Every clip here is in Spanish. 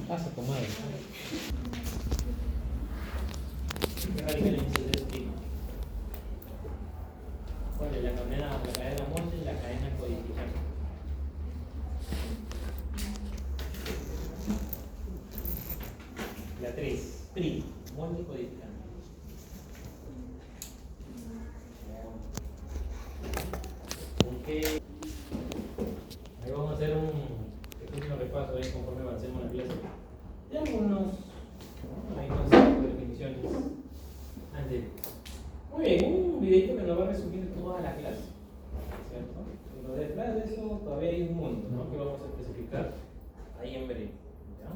Pasa, comadre. ¿Qué radical inicio de este? ¿Cuál es la cadena Morse y la cadena codificante? La 3, PRI, Morse codificante. Ok. Ahí vamos a hacer un pequeño repaso ahí conforme avancemos la clase. Y algunos definiciones antes. Muy bien, un videito que nos va a resumir toda la clase, ¿cierto? Pero detrás de eso todavía hay un mundo, ¿no? Que vamos a especificar ahí en breve, ¿ya?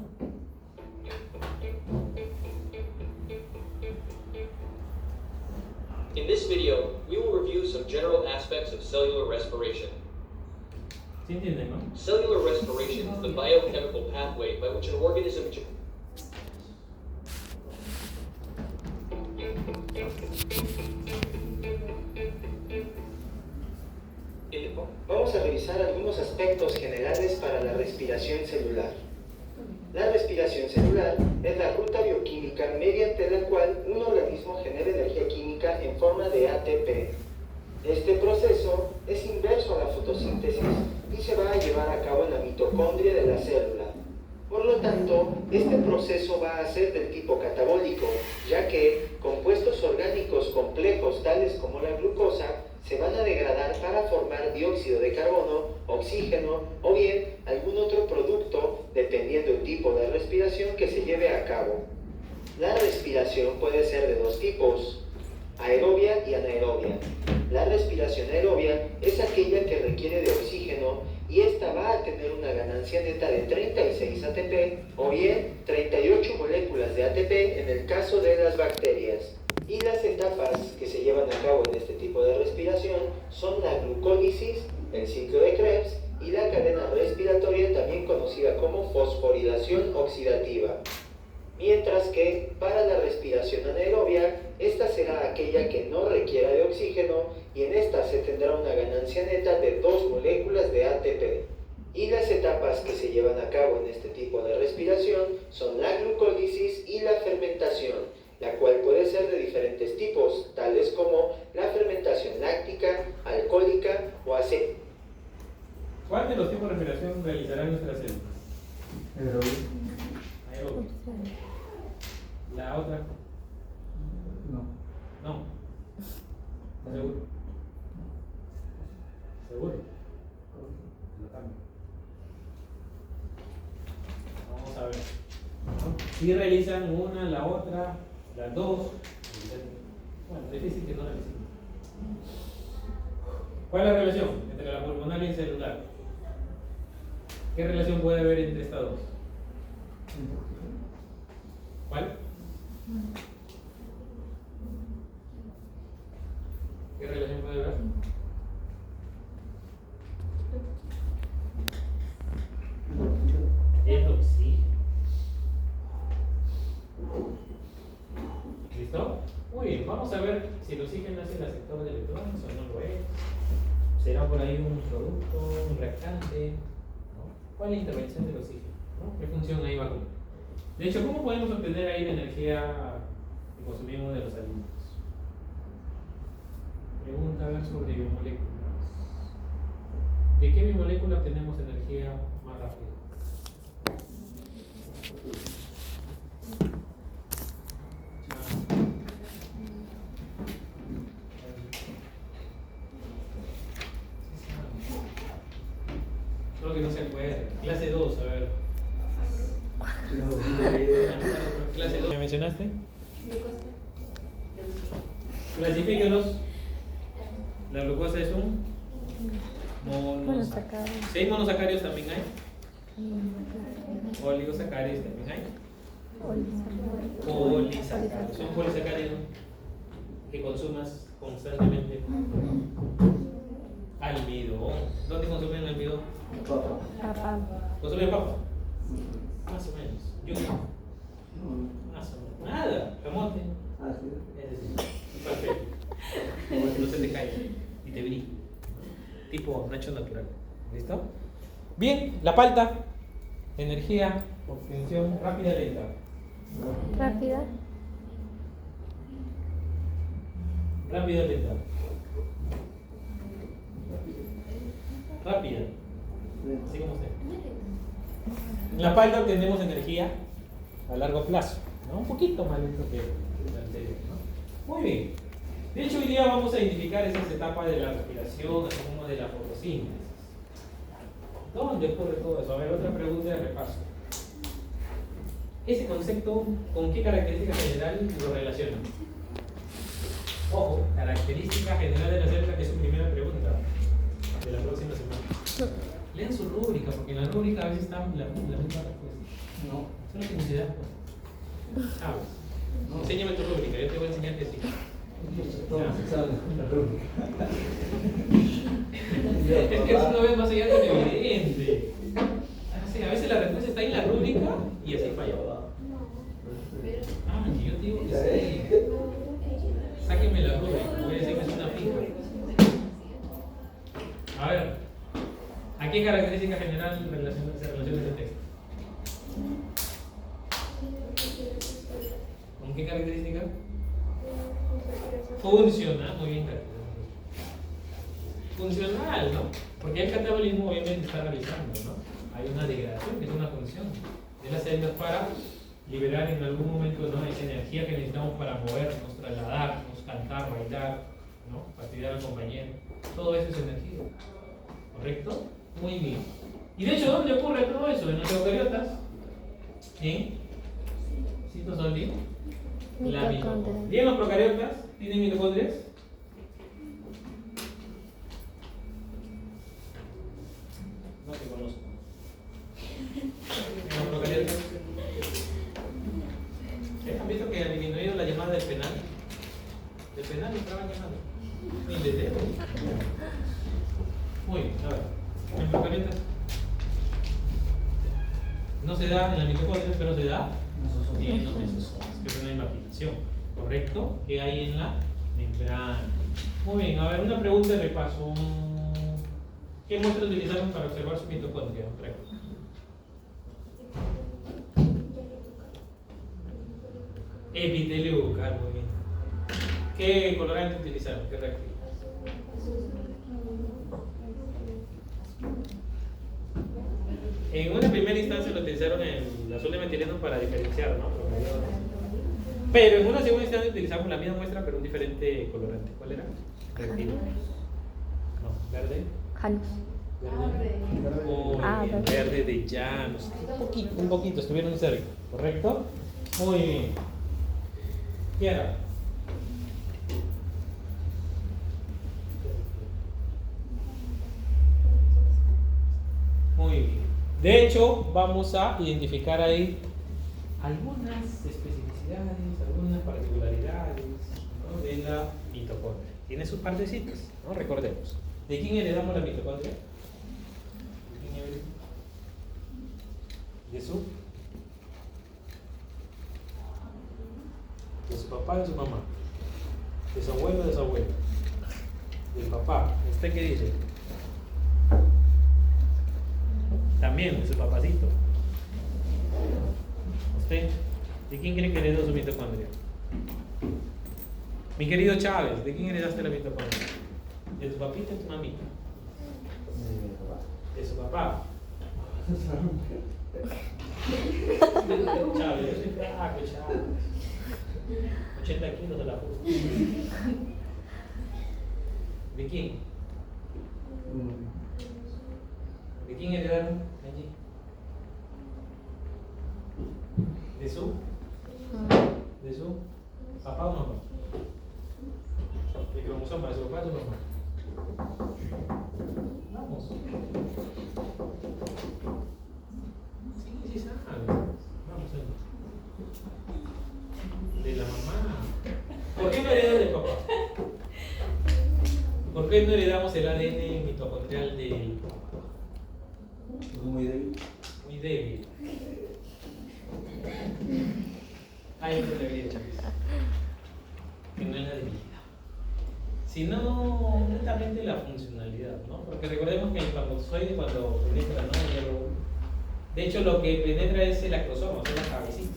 In this video, we will review some general aspects of cellular respiration. ¿Sí entienden, no? Cellular respiration is the biochemical pathway by which an organism... Vamos a revisar algunos aspectos generales para la respiración celular. La respiración celular es la ruta bioquímica mediante la cual un organismo genera energía química en forma de ATP. Este proceso es inverso a la fotosíntesis y se va a llevar a cabo en la mitocondria de la célula. Por lo tanto, este proceso va a ser del tipo catabólico, ya que compuestos orgánicos complejos tales como la glucosa se van a degradar para formar dióxido de carbono, oxígeno o bien algún otro producto dependiendo del tipo de respiración que se lleve a cabo. La respiración puede ser de dos tipos, aerobia y anaerobia. La respiración aerobia es aquella que requiere de oxígeno y esta va a tener una ganancia neta de 36 ATP o bien 38 moléculas de ATP en el caso de las bacterias. Y las etapas que se llevan a cabo en este tipo de respiración son la glucólisis, el ciclo de Krebs y la cadena respiratoria también conocida como fosforilación oxidativa. Mientras que para la respiración anaerobia, esta será aquella que no requiera de oxígeno y en esta se tendrá una ganancia neta de 2 moléculas de ATP. Y las etapas que se llevan a cabo en este tipo de respiración son la glucólisis y la fermentación, la cual puede ser de diferentes tipos, tales como la fermentación láctica, alcohólica o acética. ¿Cuál de los tipos de respiración realizarán nuestras células? Aerobia. Aerobia. ¿La otra? No. No. ¿Seguro? ¿Seguro? Lo cambio. Vamos a ver. Si realizan una, la otra, las dos. Bueno, difícil que no realicen. ¿Cuál es la relación entre la pulmonar y el celular? ¿Qué relación puede haber entre estas dos? ¿Cuál? ¿Qué relación puede haber? El oxígeno. ¿Listo? Muy bien, vamos a ver si el oxígeno es el aceptor de electrones o no lo es. ¿Será por ahí un producto, un reactante? ¿No? ¿Cuál es la intervención del oxígeno? ¿No? ¿Qué función ahí va a cumplir? De hecho, ¿cómo podemos obtener ahí la energía que consumimos de los alimentos? Pregunta a ver sobre biomoléculas. ¿De qué biomolécula obtenemos energía más rápido? Creo que no se acuerda. Clase 2, a ver. Clase 2. ¿Me mencionaste? Clasifíquelos. La glucosa es un monosacárido. ¿Seis monosacáridos también hay? Oligosacáridos también hay. Polisacáridos. Son polisacáridos que consumas constantemente. Almidón. ¿Dónde consumen almidón? ¿Consumen papa? Más o menos. Yuca. Más o menos. Nada. Camote. Es decir, perfecto. No se te cae y te brilla. Tipo Nacho natural. ¿Listo? Bien, la palta. Energía Función rápida o lenta. Rápida. Rápida o lenta. Rápida. Así como usted. En la palda obtenemos energía a largo plazo, ¿no? Un poquito más lento que el anterior, ¿no? Muy bien. De hecho, hoy día vamos a identificar esas etapas de la respiración, así como de la fotosíntesis. ¿Dónde ocurre todo eso? A ver, otra pregunta de repaso. Ese concepto, ¿con qué característica general lo relaciona? Ojo, característica general de la célula, que es su primera pregunta de la próxima semana. Lean su rúbrica, porque en la rúbrica a veces está la misma respuesta. No. Eso no tiene idea. ¿Sabes? No. Enséñame tu rúbrica, yo te voy a enseñar que sí. Todo se sabe la rúbrica. Es que eso no ves más allá de lo evidente. Sí, a veces la respuesta está en la rúbrica y así falla. Ah, yo te digo que sí. Sáquenme la rúbrica, voy a decir que es una fija. A ver, ¿a qué característica general se relaciona este texto? ¿Con qué característica? Funcional, muy bien. Funcional, ¿no? Porque el catabolismo obviamente está realizando, ¿no? Hay una degradación, que es una función de las células para liberar en algún momento, ¿no?, esa energía que necesitamos para movernos, trasladarnos, cantar, bailar, ¿no?, fastidiar al compañero. Todo eso es energía. ¿Correcto? Muy bien. Y de hecho, ¿dónde ocurre todo eso? En los eucariotas. ¿En? ¿Citosol? La mitocondria. ¿Y en los procariotas? ¿Tienen mitocondrias? No te conozco. ¿En los procariotas? ¿Han visto que ha disminuido la llamada del penal? Del penal no estaban llamando. Ni de dedo. Muy bien, a ver. ¿En procariotas? No se da en la mitocondria, pero se da en los mesosomas, que es una imaginación. ¿Correcto? ¿Qué hay en la membrana? Muy bien, a ver, una pregunta de repaso. ¿Qué muestras utilizaron para observar su mitocondria? Epitelio bucal, muy bien. ¿Qué colorante utilizaron? ¿Qué reactivo? En una primera instancia lo utilizaron en azul de metileno para diferenciar, ¿no? Pero en una segunda instancia utilizamos la misma muestra pero un diferente colorante. ¿Cuál era? Reactivo. No, verde. Janus. Verde. Muy bien, verde de llanos. Un poquito, estuvieron cerca, ¿correcto? Muy bien. ¿Qué era? Muy bien. De hecho, vamos a identificar ahí algunas especificidades, algunas particularidades, ¿no?, de la mitocondria. Tiene sus partecitas, ¿no? Recordemos. ¿De quién heredamos la mitocondria? ¿De quién heredamos? De su papá, de su mamá, de su abuelo, de su abuela, del papá. ¿Usted qué dice? También de su papacito. ¿Usted? ¿De quién cree que heredó su mitocondria? Mi querido Chávez, ¿de quién heredaste la mitocondria? ¿De tu papita o de tu mamita? De su papá. Chávez, yo soy flaco, Chávez. 80 kilos de la puta. ¿De quién? ¿De quién heredaron allí? ¿De su? ¿De su papá o mamá? ¿De cromosoma? ¿De su papá o de su mamá? Vamos. Sí, sabe. Vamos a de la mamá. ¿Por qué no heredas del papá? ¿Por qué no heredamos el ADN mitocondrial del papá? Muy débil. Muy débil. Hay una debilidad, Chávez. Que no es la debilidad, sino netamente la funcionalidad, ¿no? Porque recordemos que el espermatozoide, cuando penetra, ¿no?, De hecho, lo que penetra es el lactosoma, es la cabecita.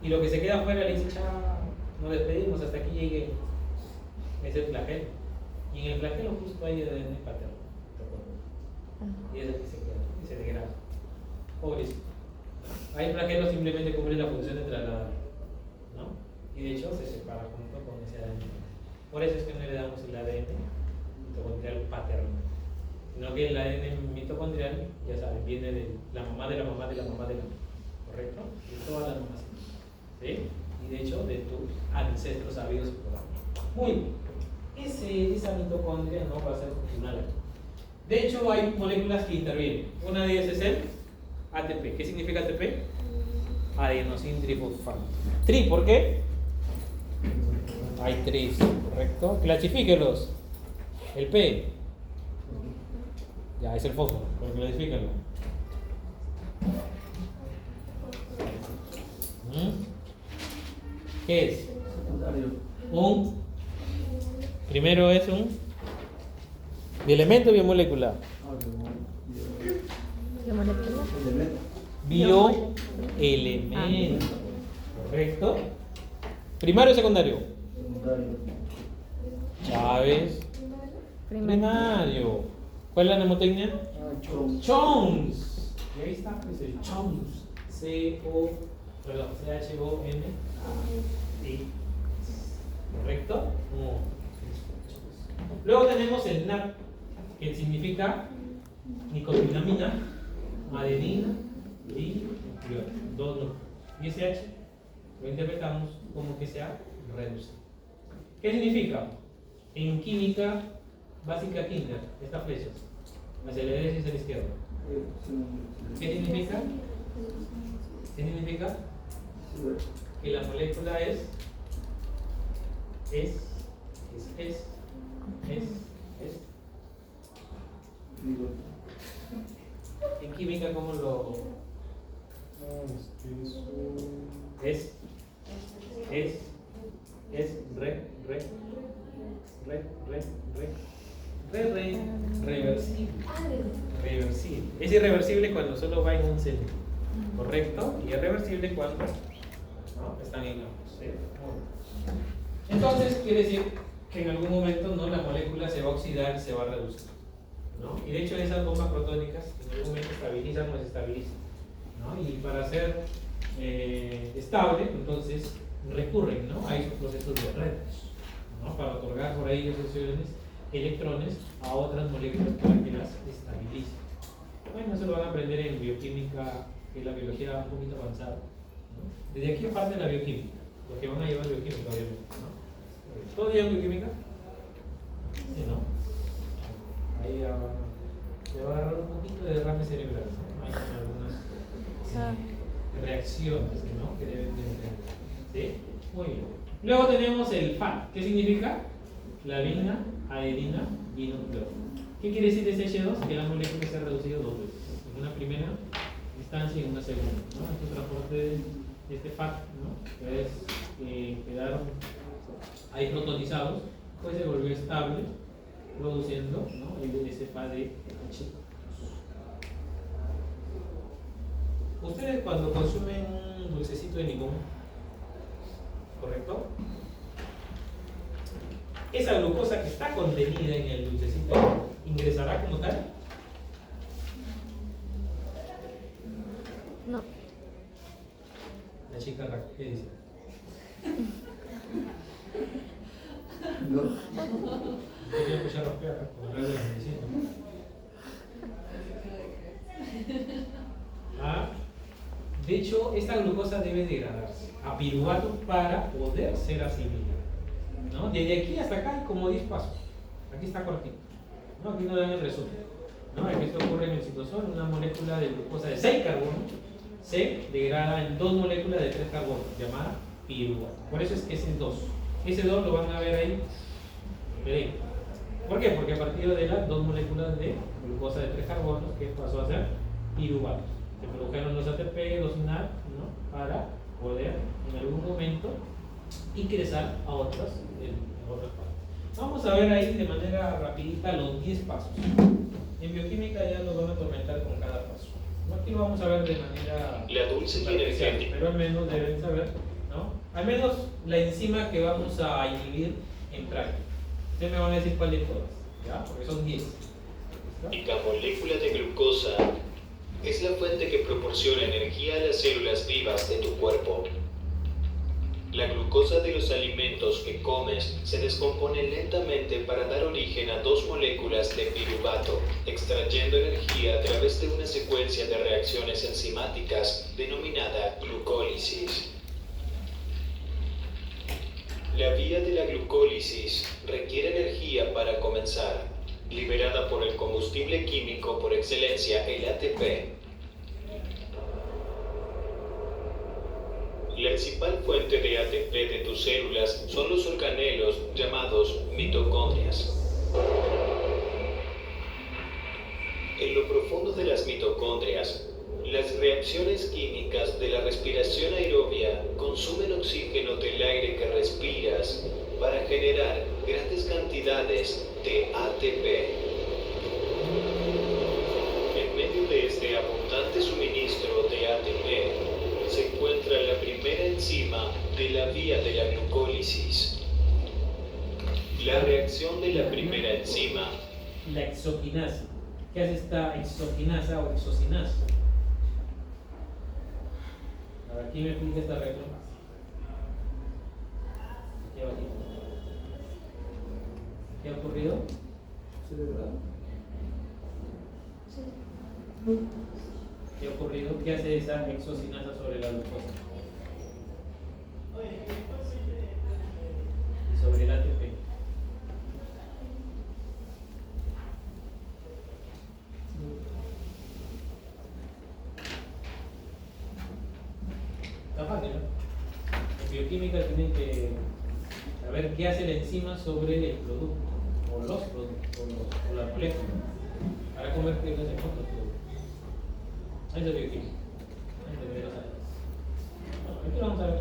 Y lo que se queda afuera le dice, chao, nos despedimos, hasta aquí llegue. Es el flagelo. Y en el flagelo justo hay ADN paterno. Y es el que se queda, y se degrada. Pobrecito. Hay flagelos simplemente cumplen la función de trasladar, ¿no? Y de hecho se separa junto con ese ADN. Por eso es que no heredamos el ADN mitocondrial paterno, sino que el ADN mitocondrial, ya saben, viene de la mamá de la mamá de la mamá de la mamá, ¿correcto? De todas las mamás, ¿sí? Y de hecho de tus ancestros sabidos por ahí. Muy bien. Esa mitocondria no va a ser funcional. De hecho hay moléculas que intervienen. Una de ellas es el ATP. ¿Qué significa ATP? Adenosín trifosfato. Tri, ¿por qué? Hay tres, ¿correcto? Clasifíquelos. El P. Ya, es el fósforo, pero clasifíquenlo. ¿Qué es? Primero es un de elemento biomolecular. Bioelemento. ¿Correcto? ¿Primario o secundario? Chávez. Primario. ¿Cuál es la mnemotecnia? Chons. Y ahí está, pues el Chons. C-H-O-N. ¿Correcto? Luego tenemos el NAD, que significa nicotinamina, adenina y nucleótido. Dos núcleos. Y ese H lo interpretamos como que sea reducido. ¿Qué significa? En química básica kinder, esta flecha, hacia la derecha y hacia la izquierda. ¿Qué significa? ¿Qué significa? Que la molécula es. En química, ¿cómo lo? Reversible. Reversible. Es irreversible cuando solo va en un centro, ¿correcto? Y es reversible cuando ¿no? Están en ambos, ¿sí? Entonces quiere decir que en algún momento no la molécula se va a oxidar, se va a reducir, ¿no? Y de hecho esas bombas protónicas en algún momento estabilizan o desestabilizan, ¿no? Y para ser estable, entonces recurren, ¿no? A esos procesos de redos, ¿no? Para otorgar por ahí electrones a otras moléculas para que las estabilicen. Bueno, eso lo van a aprender en bioquímica, que es la biología un poquito avanzada, ¿no? Desde aquí parte de la bioquímica, lo que van a llevar bioquímica, obviamente, ¿no? ¿Todo lleva bioquímica? Sí, ¿no? Ahí ya va a agarrar un poquito de derrame cerebral, ¿no? Hay algunas reacciones, ¿no? Que deben de entender. ¿Sí? Muy bien. Luego tenemos el FAT. ¿Qué significa? Clavina, adenina y nucleótido. ¿Qué quiere decir ese H2? Que la molécula se ha reducido dos veces. En una primera instancia y en una segunda, ¿no? Este transporte de este FAT, ¿no? Que es quedaron ahí protonizados, pues se volvió estable, produciendo, ¿no? Ese FAT de H2. Ustedes cuando consumen un dulcecito de limón, ¿correcto? Esa glucosa que está contenida en el dulcecito ingresará como tal. No. La chica, ¿qué dice? No. Quería escuchar los perros con el de la medicina. Ah, de hecho, esta glucosa debe degradarse a piruvato para poder ser asimilada, ¿no? Desde aquí hasta acá hay como 10 pasos. Aquí está cortito, ¿no? Aquí no dan el resumen, ¿no? Esto ocurre en el citosol, una molécula de glucosa de 6 carbonos se degrada en 2 moléculas de 3 carbonos, llamada piruvato. Por eso es que ese 2. Ese 2 lo van a ver ahí. ¿Ven? ¿Por qué? Porque a partir de las 2 moléculas de glucosa de 3 carbonos, que pasó a ser piruvato. Se produjeron los ATP, los NAD, ¿no? Para poder en algún momento ingresar a otras partes. Vamos a ver ahí de manera rapidita los 10 pasos. En bioquímica ya nos van a atormentar con cada paso. No aquí lo vamos a ver de manera La dulce y superficial, energética. pero al menos deben saber, ¿no? Al menos la enzima que vamos a inhibir en práctica. Ustedes me van a decir cuál de todas, ¿ya? Porque son 10. ¿Listo? La molécula de glucosa es la fuente que proporciona energía a las células vivas de tu cuerpo. La glucosa de los alimentos que comes se descompone lentamente para dar origen a dos moléculas de piruvato, extrayendo energía a través de una secuencia de reacciones enzimáticas denominada glucólisis. La vía de la glucólisis requiere energía para comenzar, liberada por el combustible químico por excelencia, el ATP. La principal fuente de ATP de tus células son los organelos llamados mitocondrias. En lo profundo de las mitocondrias, las reacciones químicas de la respiración aerobia consumen oxígeno del aire que respiras para generar grandes cantidades de ATP. En medio de este abundante suministro de ATP, se encuentra la primera enzima de la vía de la glucólisis. La reacción de la primera enzima. La exoquinasa. ¿Qué hace esta exoquinasa o exocinasa? A ver, ¿quién me explica esta reacción? Aquí abajito. ¿Qué ha ocurrido? ¿Qué ha ocurrido? ¿Qué hace esa exocinasa sobre la glucosa? Y sobre el ATP. Está fácil, ¿no? En bioquímica tienen que saber qué hace la enzima sobre el producto, o los productos, o la molécula, para convertirlos en otros productos. Eso es bioquímica. Eso debería saber. Bueno, aquí lo vamos a ver.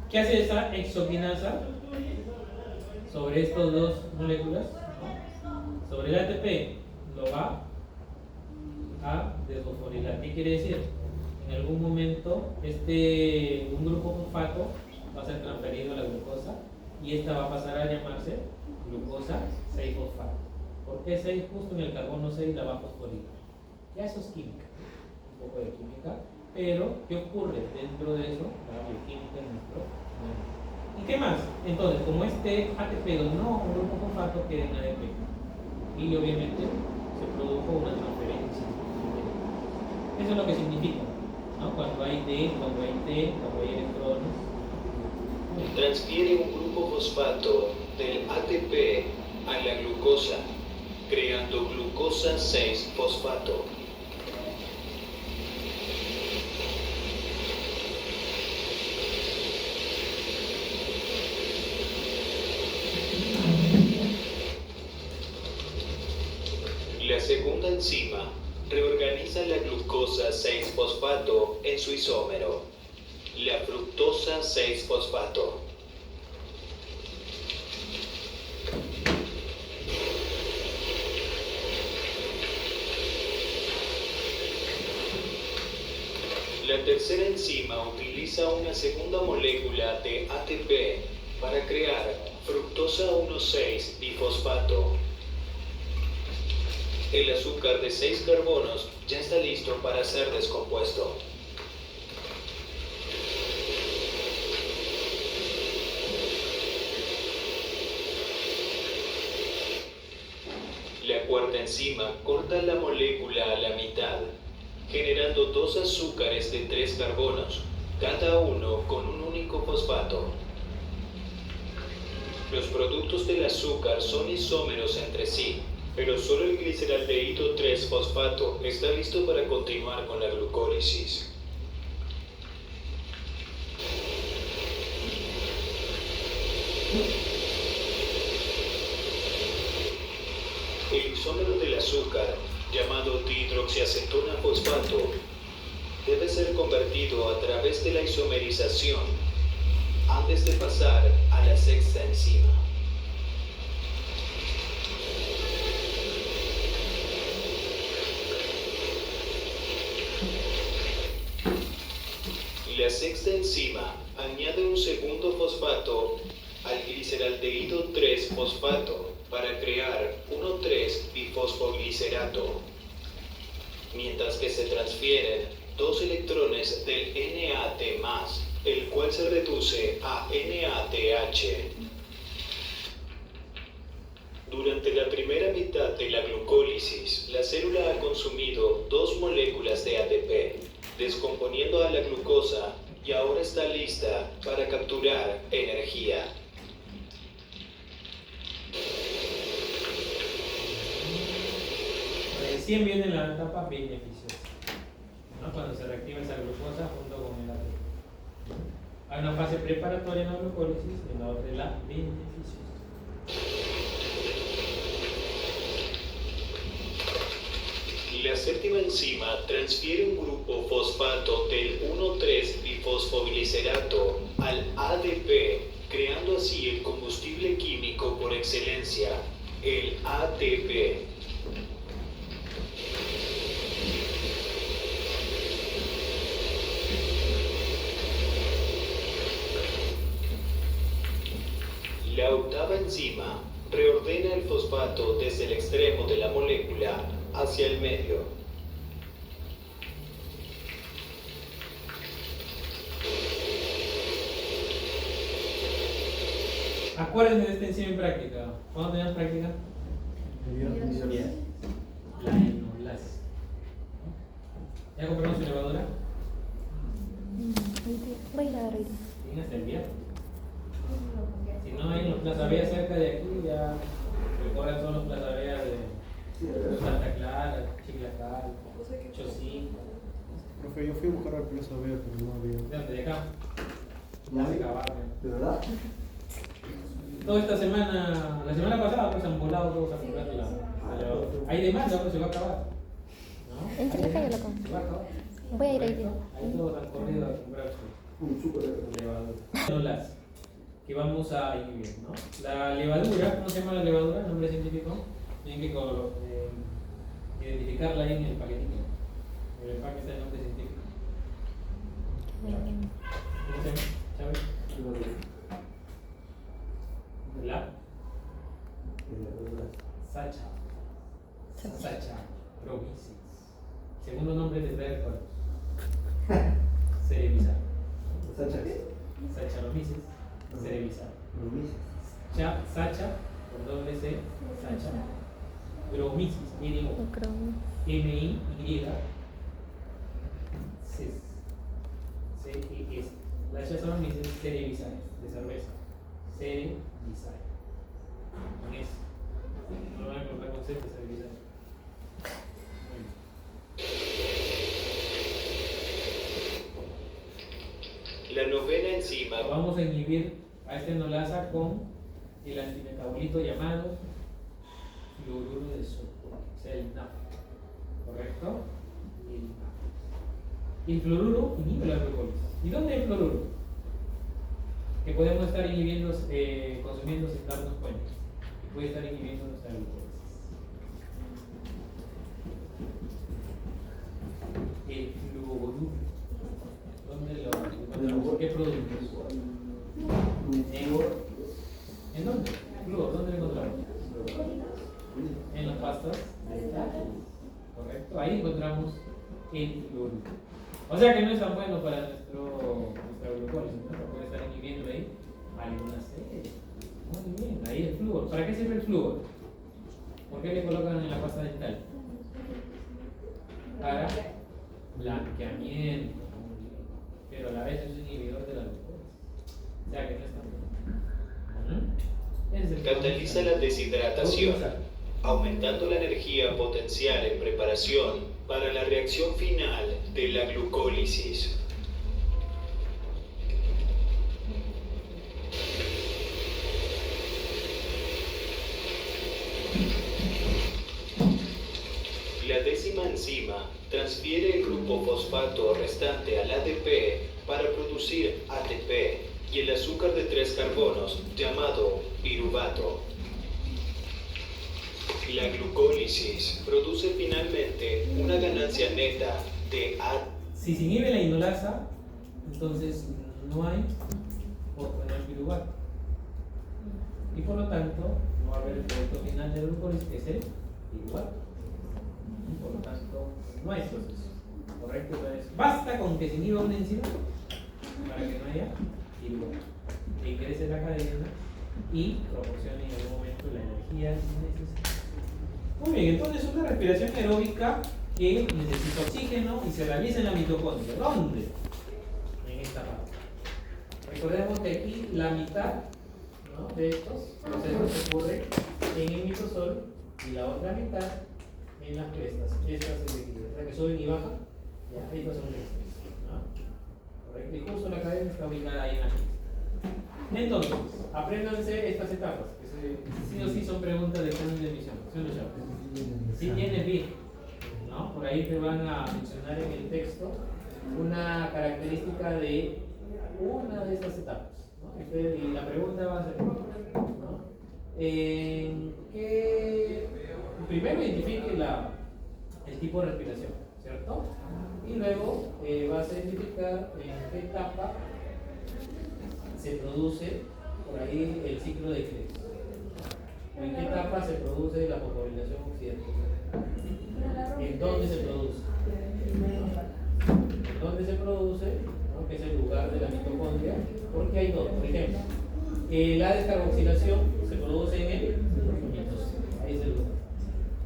¿Qué hace esa exoquinasa sobre estas dos moléculas? Sobre el ATP lo va a desfosforilar. ¿Qué quiere decir? En algún momento un grupo fosfato va a ser transferido a la glucosa y esta va a pasar a llamarse glucosa 6-fosfato. ¿Por qué 6? Justo en el carbono 6 la va a fosforilar. Ya eso es química, un poco de química, pero ¿qué ocurre dentro de eso? La bioquímica en nuestro mundo. ¿Y qué más? Entonces, como este ATP donó un grupo fosfato queda en ADP y obviamente se produjo una transferencia. Eso es lo que significa, ¿no? Cuando hay D, cuando hay T, cuando hay electrones. Transfiere un grupo fosfato del ATP a la glucosa, creando glucosa 6-fosfato. La segunda enzima reorganiza la glucosa 6-fosfato en su isómero, la fructosa 6-fosfato. La tercera enzima utiliza una segunda molécula de ATP para crear fructosa 1,6-difosfato. El azúcar de 6 carbonos ya está listo para ser descompuesto. La cuarta enzima corta la molécula a la mitad, generando 2 azúcares de 3 carbonos, cada uno con un único fosfato. Los productos del azúcar son isómeros entre sí, pero solo el gliceraldehído 3-fosfato está listo para continuar con la glucólisis. El isómero del azúcar, llamado dihidroxiacetona fosfato, debe ser convertido a través de la isomerización antes de pasar a la sexta enzima. La sexta enzima añade un segundo fosfato al gliceraldehído 3-fosfato para crear 1,3-bifosfoglicerato, mientras que se transfieren 2 electrones del NAT+, el cual se reduce a NADH. Durante la primera mitad de la glucólisis, la célula ha consumido 2 moléculas de ATP, descomponiendo a la glucosa y ahora está lista para capturar energía. Recién viene la etapa beneficiosa, ¿no? Cuando se reactiva esa glucosa junto con el ATP. Hay una fase preparatoria en la glucólisis y la otra es la beneficiosa. La séptima enzima transfiere un grupo fosfato del 1,3-bifosfoglicerato al ADP, creando así el combustible químico por excelencia, el ATP. La octava enzima reordena el fosfato desde el extremo de la molécula hacia el medio. Acuérdense de esta enzima en práctica. ¿Cuándo tenemos práctica? Bien. La enolasa. ¿Ya compramos su levadura? Voy a ir a ver ahorita. Tiene hasta el viernes. Si no hay los Plaza Vea cerca de aquí, ya recorren todos los Plaza Vea de Santa Clara, Chiclacal, Chosico. Profe, yo fui a buscar al Plaza Vea, pero no había. ¿De dónde? ¿De acá? ¿Ya? De Cabarne. ¿De verdad? Toda esta semana, la semana pasada, pues han volado todos a comprar la levadura. Hay demanda, pues se va a acabar. ¿No? En Chiclacal yo lo compro. Se va a acabar. Voy a ir ahí. Ahí todos han corrido a comprar su levadura. Son las que vamos a inhibir, ¿no? La levadura, ¿cómo se llama la levadura? El nombre científico. Tienen que identificarla ahí en el paquetito. En el empaque está el nombre científico. ¿Cómo se llama? ¿Sabes? La Sacha. Sacha Provisis. Segundo nombre de traer cuál. Cerevisa. ¿Sacha qué? Saccharomyces cerevisa. Sacha, con doble C, Sacha. Gromyces, M-I-Y-C-E-S. C-E-S. La Saccharomyces cerevisiae, de cerveza. Cerevisiae. Con S. No lo van a colocar con C, que cerevisiae. La novena enzima Vamos a inhibir a esta enolasa con el antimetabolito llamado fluoruro de sodio, o sea, el NAF. ¿Correcto? El NAF. Y el fluoruro inhibe la glucólisis. ¿Y dónde hay fluoruro? Que podemos estar inhibiendo, consumiendo sin darnos cuenta. Y puede estar inhibiendo nuestra glucólisis. El fluoruro. ¿Dónde lo encontramos? ¿Qué productos? ¿En dónde? Fluor, ¿dónde lo encontramos? En las pastas dentales. ¿Correcto? Ahí encontramos el fluoruro. O sea que no es tan bueno para nuestra glucólisis, ¿no? Puede estar inhibiendo ahí alguna serie. Muy bien, ahí el flúor. ¿Para qué sirve el flúor? ¿Por qué le colocan en la pasta dental? Para blanqueamiento. Pero a la vez es un inhibidor de la glucosa. O sea que no es tan bueno. cataliza la deshidratación, aumentando la energía potencial en preparación para la reacción final de la glucólisis. La décima enzima transfiere el grupo fosfato restante al ADP para producir ATP y el azúcar de 3 carbonos llamado piruvato. La glucólisis produce finalmente una ganancia neta de ATP. Si se inhibe la inolasa, Entonces no hay piruvato. Y por lo tanto, no va a haber el producto final del glucólisis, que es el piruvato. Por lo tanto, no hay proceso. ¿Correcto? Entonces, basta con que se inhiba una enzima para que no haya piruvato. Que ingrese la cadena y proporcione en algún momento la energía necesaria. Muy bien, entonces una respiración aeróbica que necesita oxígeno y se realiza en la mitocondria. ¿Dónde? En esta parte. Recordemos que aquí la mitad, ¿no?, de estos procesos ocurre en el mitosol y la otra mitad en las crestas. Estas que suben y bajan, ya, estas son crestas, ¿no? Correcto. Y justo la cadena está ubicada ahí en la cresta. Entonces, apréndanse estas etapas, que sí o sí son preguntas de examen de admisión. ¿Sí o no, Chávez? Si tienes bien, ¿no? Por ahí te van a mencionar en el texto una característica de una de estas etapas, ¿no? Y la pregunta va a ser, ¿no?, que primero identifique el tipo de respiración, ¿cierto? Y luego vas a identificar en qué etapa se produce por ahí el ciclo de Krebs. ¿En qué etapa se produce la fosforilación oxidativa? ¿En dónde se produce? ¿En dónde se produce? ¿No?, que es el lugar de la mitocondria, porque hay dos. Por ejemplo, la descarboxilación se produce en el mitocondria, ahí es el lugar.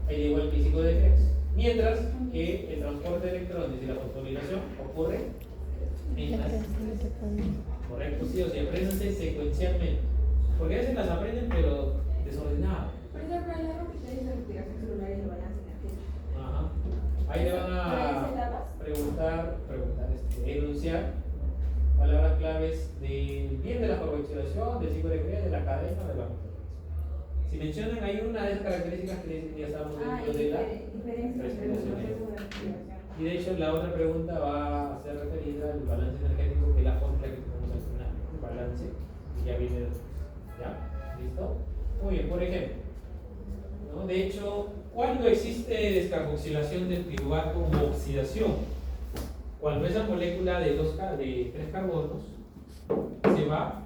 Ahí llegó el físico de Krebs. Mientras que el transporte de electrones y la fosforilación ocurre en las. Correcto, sí, o sea, apréndanse secuencialmente. Porque a veces las aprenden, pero desordenadas. Por ejemplo, en la respiración celular y el balance energético. Ajá. Ahí le van a preguntar, enunciar palabras claves bien de la carboxilación, del ciclo de Krebs, de la cadena, de la fosforilación. Si mencionan ahí una de esas características que ya estamos dentro de la respiración. Y de hecho la otra pregunta va a ser referida al balance energético, que es la fórmula que tenemos al final. El balance ya viene después. ¿Ya? ¿Listo? Muy bien, por ejemplo, ¿no? De hecho, ¿cuándo existe descarboxilación del piruvato u oxidación? Cuando esa molécula de 3 carbonos se va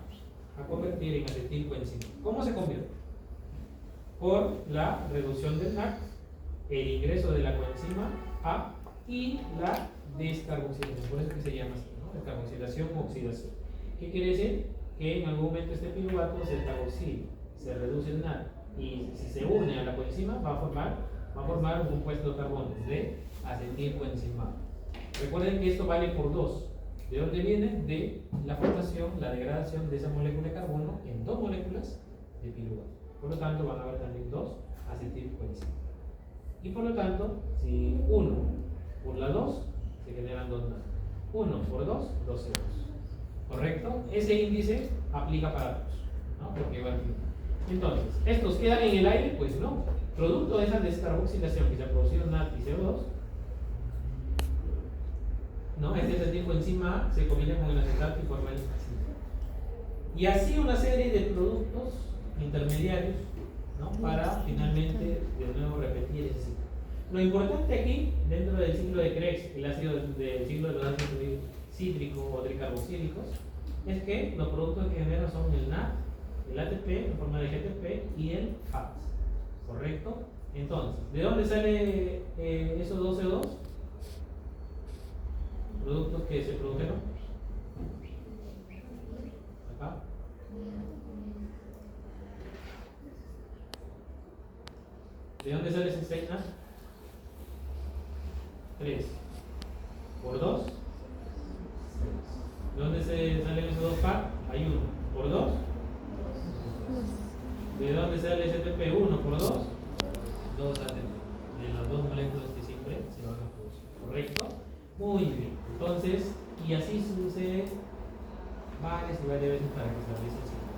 a convertir en acetilcoenzima. ¿Cómo se convierte? Por la reducción del NAC, el ingreso de la coenzima A y la descarboxilación. Por eso que se llama así, ¿no? Descarboxilación u oxidación. ¿Qué quiere decir? Que en algún momento este piruvato se descarboxila, se reduce el NAC, y si se une a la coenzima va a formar un compuesto de carbonos de acetilcoenzimado. Recuerden que esto vale por 2. ¿De dónde viene? De la formación, la degradación de esa molécula de carbono en 2 moléculas de piruvato. Por lo tanto, van a haber también 2 acetilcoenzima. Y por lo tanto, si 1 por la 2, se generan 2 NAC. 1 por 2, 2 CO2. ¿Correcto? Ese índice aplica para todos, ¿no? Porque va aquí. Entonces, ¿estos quedan en el aire? Pues no. Producto de esa descarboxilación que se ha producido NAC y CO2, ¿no?, este acetilcoenzima se combina con el acetato y forma el acetil. Y así una serie de productos intermediarios, ¿no?, para finalmente de nuevo repetir ese ciclo. Lo importante aquí, dentro del ciclo de Krebs, el ácido del ciclo de los ácidos cítricos o tricarboxílicos, es que los productos que generan son el NAC, el ATP en forma de GTP y el FAT. ¿Correcto? Entonces, ¿de dónde sale esos 2 CO2? Productos que se produjeron acá. ¿De dónde sale ese 6 NAC? 3 por 2. ¿De dónde salen esos 2 FAT? Hay 1 por 2. ¿De dónde sale ese ATP? 1 por 2. 2 ATP. De las 2 moléculas que siempre se van a producir. ¿Correcto? Muy bien. Entonces, y así sucede varias y varias veces para que se realice el ciclo.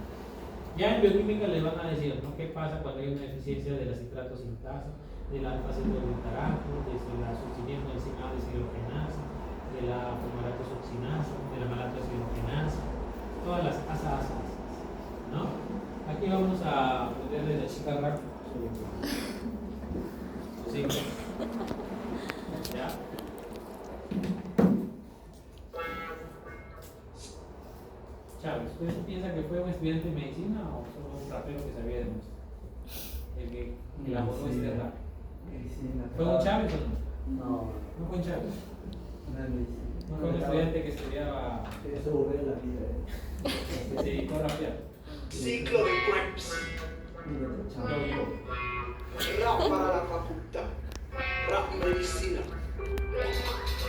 Ya en bioquímica les van a decir, ¿no?, qué pasa cuando hay una deficiencia de la citrato sintasa, de la alfa-cetoglutarato, de la succinina enzima deshidrogenasa, de la fumarato-succinasa, de la malato-deshidrogenasa, todas las asas, ¿no? Aquí vamos a aprender de la chica Rack sobre sí. ¿Ya? ¿Ustedes piensan que fue un estudiante de medicina o solo un rapero que sabía de música? El que elaboró este rap. ¿Fue un Chávez o no? No, No fue un Chávez. no es medicina. No fue un estudiante que estudiaba, Quería sobrevivir la vida. que se dedicó a rapear. Ciclo de Krebs. Lo vio. Rap para la facultad. Rap medicina.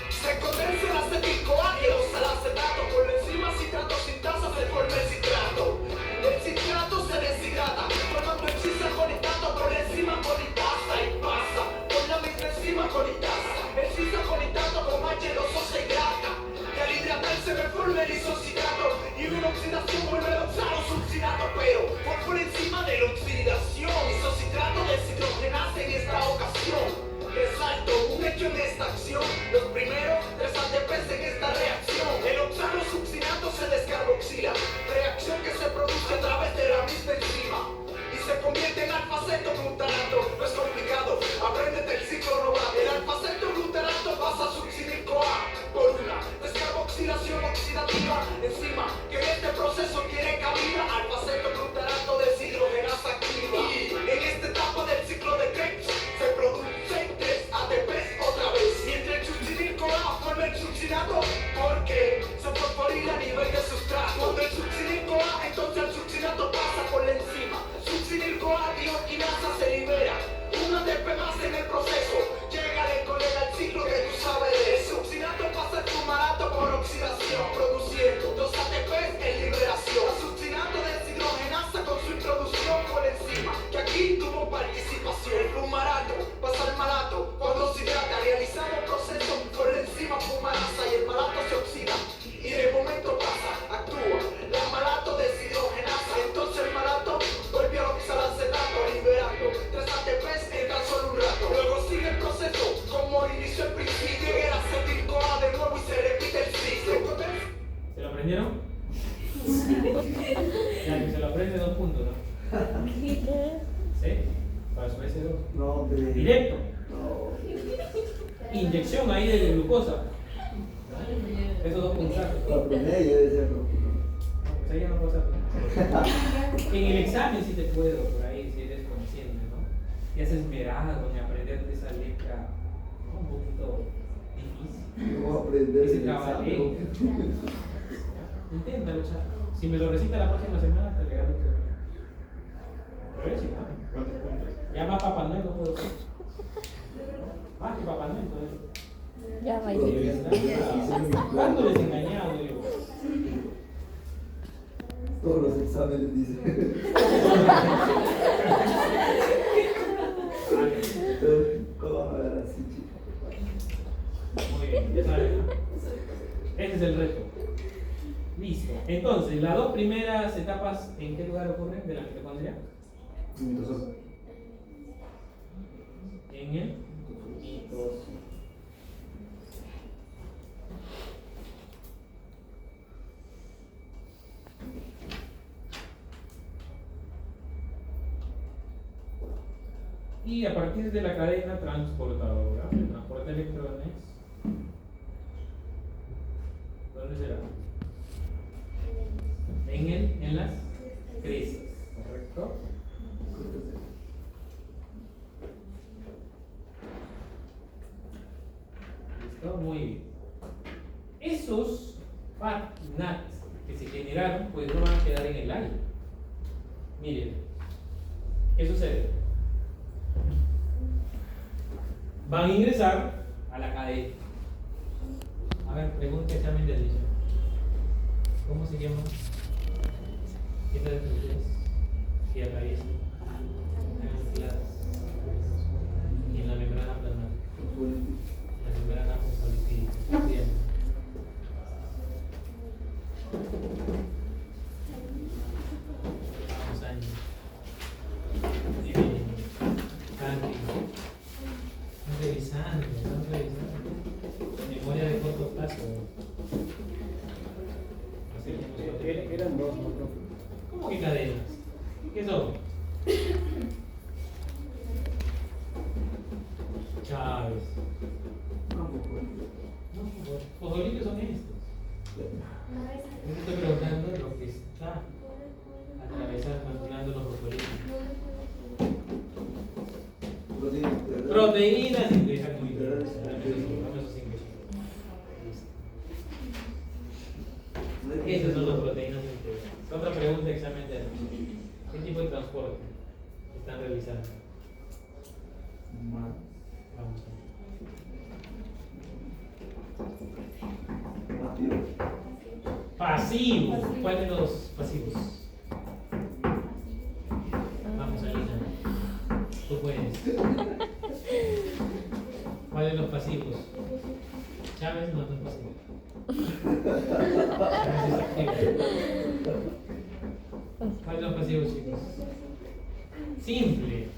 Se condensa el acetilcoa y el oxalacetato. Por encima citrato sin tasa se forma el citrato. El citrato se deshidrata, formando el cisaconitato. Por encima conitasa y pasa. Por la misma enzima conitasa. El cisaconitato con H2O se hidrata. Y al hidratarse me forma el isocitrato. Y en una oxidación vuelve el oxalo succinato. Pero por encima de la oxidación, isocitrato deshidrogenasa en esta ocasión. Resalto un hecho en esta acción. Los primeros 3 ATPs en esta reacción. El oxalo succinato se descarboxila. Reacción que se produce a través de la misma enzima. Y se convierte en alfa-cetoglutarato. No es complicado, apréndete el ciclo robado. El alfa-cetoglutarato pasa a succinil-CoA por una descarboxilación oxidativa. Enzima que en este proceso tiene cabida. Alfa-cetoglutarato deshidrogenasa activa. Y en esta etapa del ciclo de Krebs se produce ATPs otra vez. Mientras el succinil-CoA forma el succinato porque se fosforila a nivel de sustrato. Cuando el succinil-CoA, entonces el succinato pasa por la enzima. Succinil-CoA dioquinasa se libera. Un ATP más en el proceso. Llega colega al ciclo que tú sabes de eso. El succinato pasa el fumarato por oxidación, produciendo 2 ATPs en liberación. El succinato deshidrogenasa con su introducción por enzima, que aquí tuvo participación. El fumarato pasa al malato cuando se hidrata, realizamos proceso por la enzima fumarasa y el malato se oxida. Y de momento pasa, actúa la malato deshidrogenasa. Entonces el malato vuelve al oxalacetato, liberando 3 ATPs en tan solo un rato. Luego sigue el proceso como inició el principio. Llega el acetil-CoA de nuevo y se repite el ciclo. ¿Se lo aprendieron? Ya, que se lo aprende 2 puntos, ¿no? ¿Sí? Para su S2. No, hombre. Directo. No. Inyección ahí de glucosa. Esos 2 puntos. Lo aprendí, yo decía, no. Pues ahí ya no puedo hacer. En el examen sí te puedo, por ahí, si eres consciente, ¿no? Y has esmerado en aprender de esa letra, ¿no? Un poquito difícil. No voy a aprender Ese el trabajo. examen. Inténtalo, chaval. Si me lo recita la próxima semana, te regalo el premio. Pero es igual. ¿Cuántos puntos? Ya más Papá Noel no puedo hacer. Más que Papá Noel, entonces. Ya va a De ir. verdad. ¿Cuándo les he engañado, digo? Todos los exámenes dicen. ¿Cómo va a ver así, chica? Muy bien, ya saben, ¿no? Ese es el reto. Listo. Entonces, las 2 primeras etapas, ¿en qué lugar ocurren de la mitocondria? Entonces, En el mitosoma. Y a partir de la cadena transportadora, que transporta electrones, ¿dónde será? En las crestas, ¿correcto? ¿Listo? Muy bien. Esos fat NATs que se generaron, pues no van a quedar en el aire. Miren, ¿qué sucede? Van a ingresar a la cadena. A ver, pregunta examen de admisión. ¿Cómo se llama? ¿Qué tal ustedes? ¿Qué atraviesa? Y en la membrana plasmática. La membrana fosfolipídica. Bien. Vamos años. Dividen. Cántico. Están revisando. Memoria de corto plazo. eran 2, ¿no, profe? ¿Cómo que cadenas? ¿Qué son? Chávez. No, pues, No, fosfolipios son estos. Yo te estoy preguntando lo que está atravesando los fosfolitos. Proteínas y deja muy bien. Dame esos ingresos. Esas son las proteínas integrales. Otra pregunta de examen de admisión. ¿Qué tipo de transporte están realizando? Vamos a ver. Pasivos. ¿Cuáles de los pasivos? Vamos, Alina. Tú puedes. ¿Cuáles de los pasivos? Chávez no es pasivo. Chávez es activo. ¿Cuáles de los pasivos, chicos? Simple.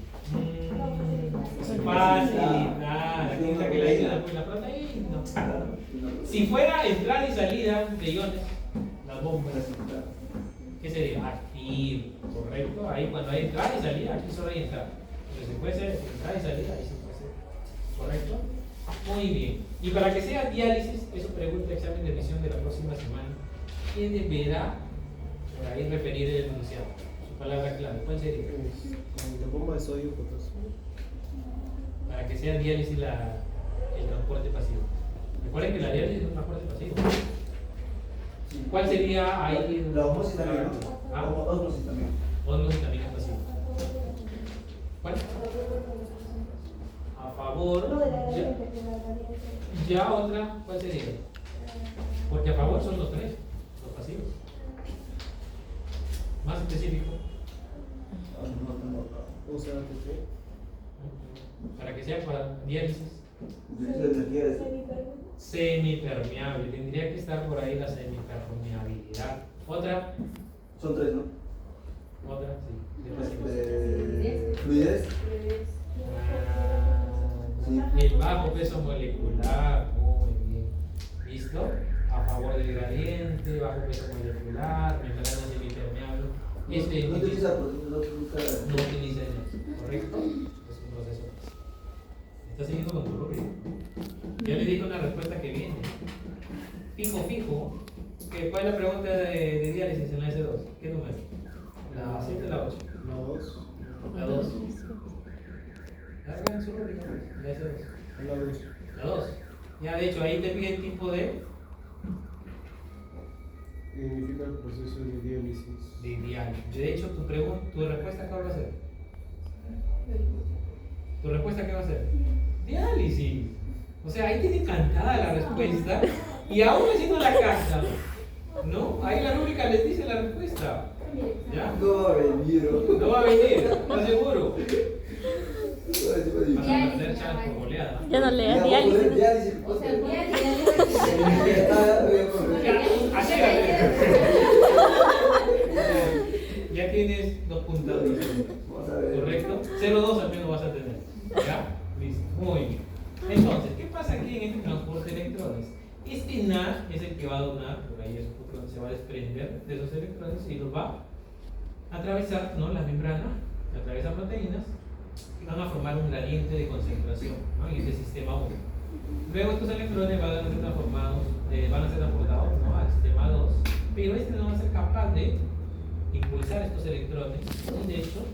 Facilidad. Aquí está que la ayuda con la proteína. No. Si fuera entrada y salida de iones, las bombas, ¿qué sería? Activo, correcto. Ahí cuando hay entrada y salida, aquí solo hay entrada. Entonces puede ser entrada y salida, ahí sí puede ser. ¿Correcto? Muy bien. Y para que sea diálisis, eso pregunta examen de admisión de la próxima semana. ¿Qué deberá por ahí referir el enunciado? Su palabra clave. ¿Cuál sería? La bomba de sodio y potasio. Para que sea diálisis el transporte pasivo. Recuerden que la diálisis es un transporte pasivo. ¿Cuál sería ahí? La osmosis también, ¿no? ¿Ah? Osmosis también. Osmosis también es pasivo. ¿Cuál? A favor. Ya otra, ¿cuál sería? Porque a favor son los tres, los pasivos. Más específico. O sea, Para que sea para diálisis. Utiliza energía de Semipermeable. Tendría que estar por ahí la semipermeabilidad. Otra. Son tres, ¿no? Otra, sí. De pasivos. Fluidez. El bajo peso molecular, muy bien. ¿Listo? A favor del gradiente, bajo peso molecular, membrana semipermeable. No utiliza proteínas, no utiliza eso, ¿correcto? Es un proceso. Está siguiendo con tu rubro. Ya le dije una respuesta que viene. Fijo. ¿Cuál es la pregunta de diálisis en la S2? ¿Qué número? ¿La 7 o la 8? La 2. La 2. Hagan su rúbrica, la S2. La 2. La 2. Ya de hecho, ahí te pide el tipo de Significa el proceso de diálisis. diálisis. De hecho, tu respuesta, ¿qué va a ser? ¿Tu respuesta qué va a ser? Diálisis. O sea, ahí tiene cantada la respuesta y aún así no la captan. ¿No? Ahí la rúbrica les dice la respuesta. ¿Ya? No va a venir, ¿no? No va a venir, ¿estás seguro? Diálisis. Vas a perder chance por goleada. Ya no leas diálisis. Diálisis. O sea, Así ya tienes 2 puntados. Vamos a ver. ¿Correcto? 0,2 al menos vas a tener. ¿Ya? Listo. Muy bien. Entonces, ¿qué pasa aquí en este transporte de electrones? Este NAD es el que va a donar, por ahí es un poco donde se va a desprender de esos electrones y los va a atravesar, ¿no?, la membrana, atraviesa proteínas y van a formar un gradiente de concentración, ¿no?, en este sistema 1. Luego estos electrones van a ser transportados, ¿no?, al sistema 2, pero este no va a ser capaz de impulsar estos electrones y de hecho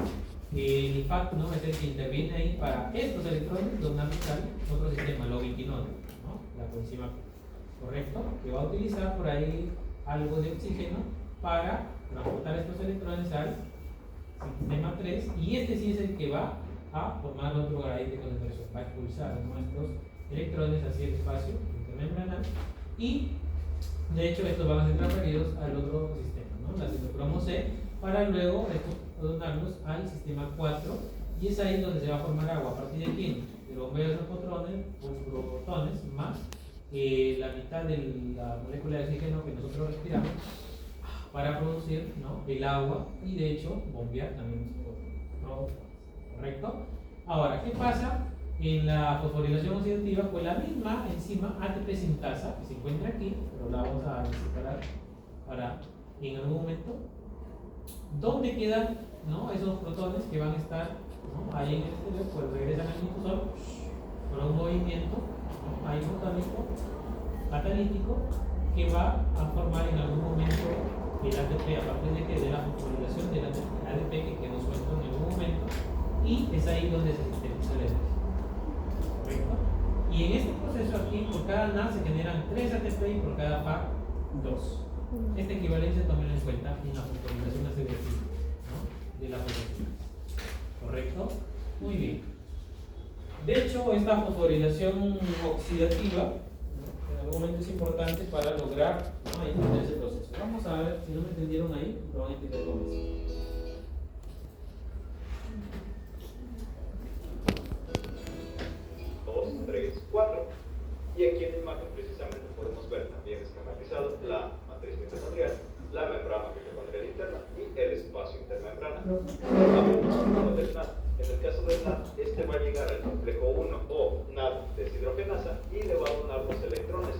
el IFAC, ¿no?, es el que interviene ahí para estos electrones donarlos al otro sistema, la ubiquinona, ¿no?, la coenzima, ¿correcto?, que va a utilizar por ahí algo de oxígeno para transportar estos electrones al sistema 3 y este sí es el que va a formar otro gradiente de concentración, va a expulsar nuestros electrones hacia el espacio intermembranal y de hecho estos van a ser transferidos al otro sistema, ¿no?, la citocromo C, para luego donarlos al sistema 4 y es ahí donde se va a formar agua. ¿A partir de quién? Del bombeo de los protones más la mitad de la molécula de oxígeno que nosotros respiramos para producir, ¿no?, el agua y de hecho bombear también protones, ¿correcto? Ahora, ¿qué pasa en la fosforilación oxidativa? Pues la misma enzima ATP sintasa que se encuentra aquí, pero la vamos a separar para en algún momento. ¿Dónde quedan, ¿no?, esos protones que van a estar, ¿no?, ahí en el exterior? Pues regresan al nitosol con un movimiento, ¿no?, ahí fotónico, catalítico, que va a formar en algún momento el ATP, aparte de que de la fosforilación del ADP que quedó suelto en algún momento, y es ahí donde se sintetiza la energía. ¿Correcto? Y en este proceso aquí, por cada NAD se generan 3 ATP y por cada FAC 2. Esta equivalencia tomen en cuenta en la fosforilación acelerativa, ¿no? De la fosforilación. ¿Correcto? Muy bien. De hecho, esta fosforilación oxidativa, ¿no?, en algún momento es importante para lograr, ¿no?, entender ese proceso. Vamos a ver, si no me entendieron ahí, lo van a entender con eso. 2, 3, 4. Y aquí en la imagen precisamente podemos ver también esquematizado la matriz mitocondrial, la membrana mitocondrial interna y el espacio intermembrana. Hablando del NAD. En el caso del NAD, este va a llegar al complejo 1 o NAD deshidrogenasa y le va a donar los electrones.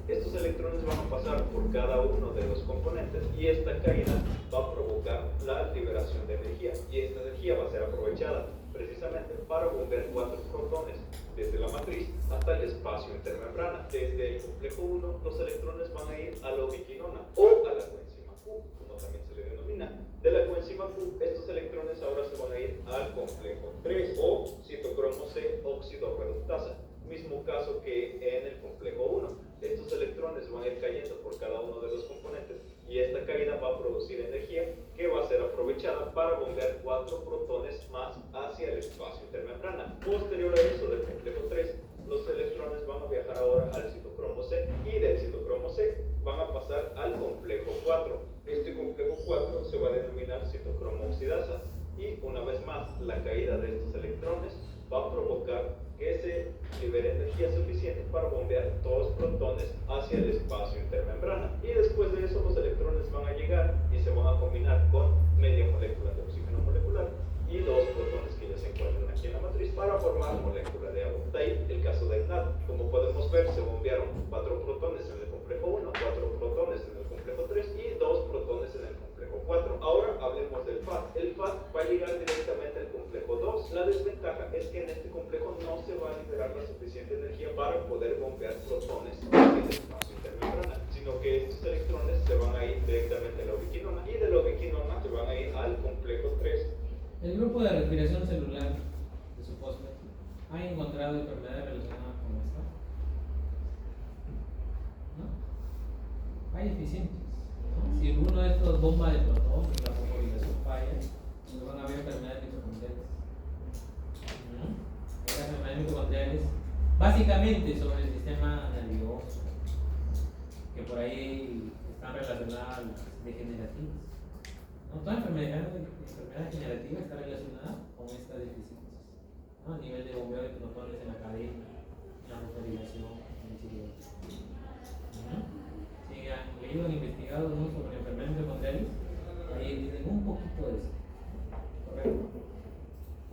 Estos electrones van a pasar por cada uno de los componentes y esta caída va a provocar la liberación de energía. Y esta energía va a ser aprovechada precisamente para bombear 4 protones desde la matriz hasta el espacio intermembrana. Desde el complejo 1, los electrones van a ir a la ubiquinona o a la coenzima Q, como también se le denomina. De la coenzima Q, estos electrones ahora se van a ir al complejo 3 o citocromo C óxido reductasa. Mismo caso que en el complejo 1. Estos electrones van a ir cayendo por cada uno de los componentes y esta caída va a producir energía que va a ser aprovechada para bombear 4 protones más hacia el espacio intermembrana. Posterior a eso, del complejo 3, los electrones van a viajar ahora al citocromo C y del citocromo C van a pasar al complejo 4. Este complejo 4 se va a denominar citocromo oxidasa y una vez más la caída de estos electrones va a provocar que se libere energía suficiente para bombear 2 protones hacia el espacio intermembrana. Y después de eso los electrones van a llegar y se van a combinar con media molécula de oxígeno molecular y 2 protones que ya se encuentran aquí en la matriz para formar molécula de agua. De ahí el caso del NAD. Como podemos ver, se bombearon 4 protones en el complejo 1, 4 protones en el complejo 3 y 2 protones en el complejo 4. Ahora hablemos del FAT. El FAT va a llegar directamente al complejo 2. La desventaja es que en este complejo no se va a liberar la suficiente energía para poder bombear protones en el espacio intermembrana, sino que estos electrones se van a ir directamente a la ubiquinona y de la ubiquinona se van a ir al complejo 3. El grupo de respiración celular de su postdoc ha encontrado enfermedades relacionadas con esto, ¿no? Hay deficiencias, ¿no? Si uno de estos bombas de protón, la fosforilación falla, se van a ver enfermedades mitocondriales. Las enfermedades mitocondriales, básicamente sobre el sistema nervioso, que por ahí están relacionadas a las degenerativas. ¿No? Toda enfermedad degenerativa está relacionada con estas deficiencias, ¿no? A nivel de bombeo de protones en la cadena, en la fosforilación, en el circuito. Si han leído o investigado, ¿no?, sobre enfermedades mitocondriales, ahí tienen un poquito de eso. ¿Correcto?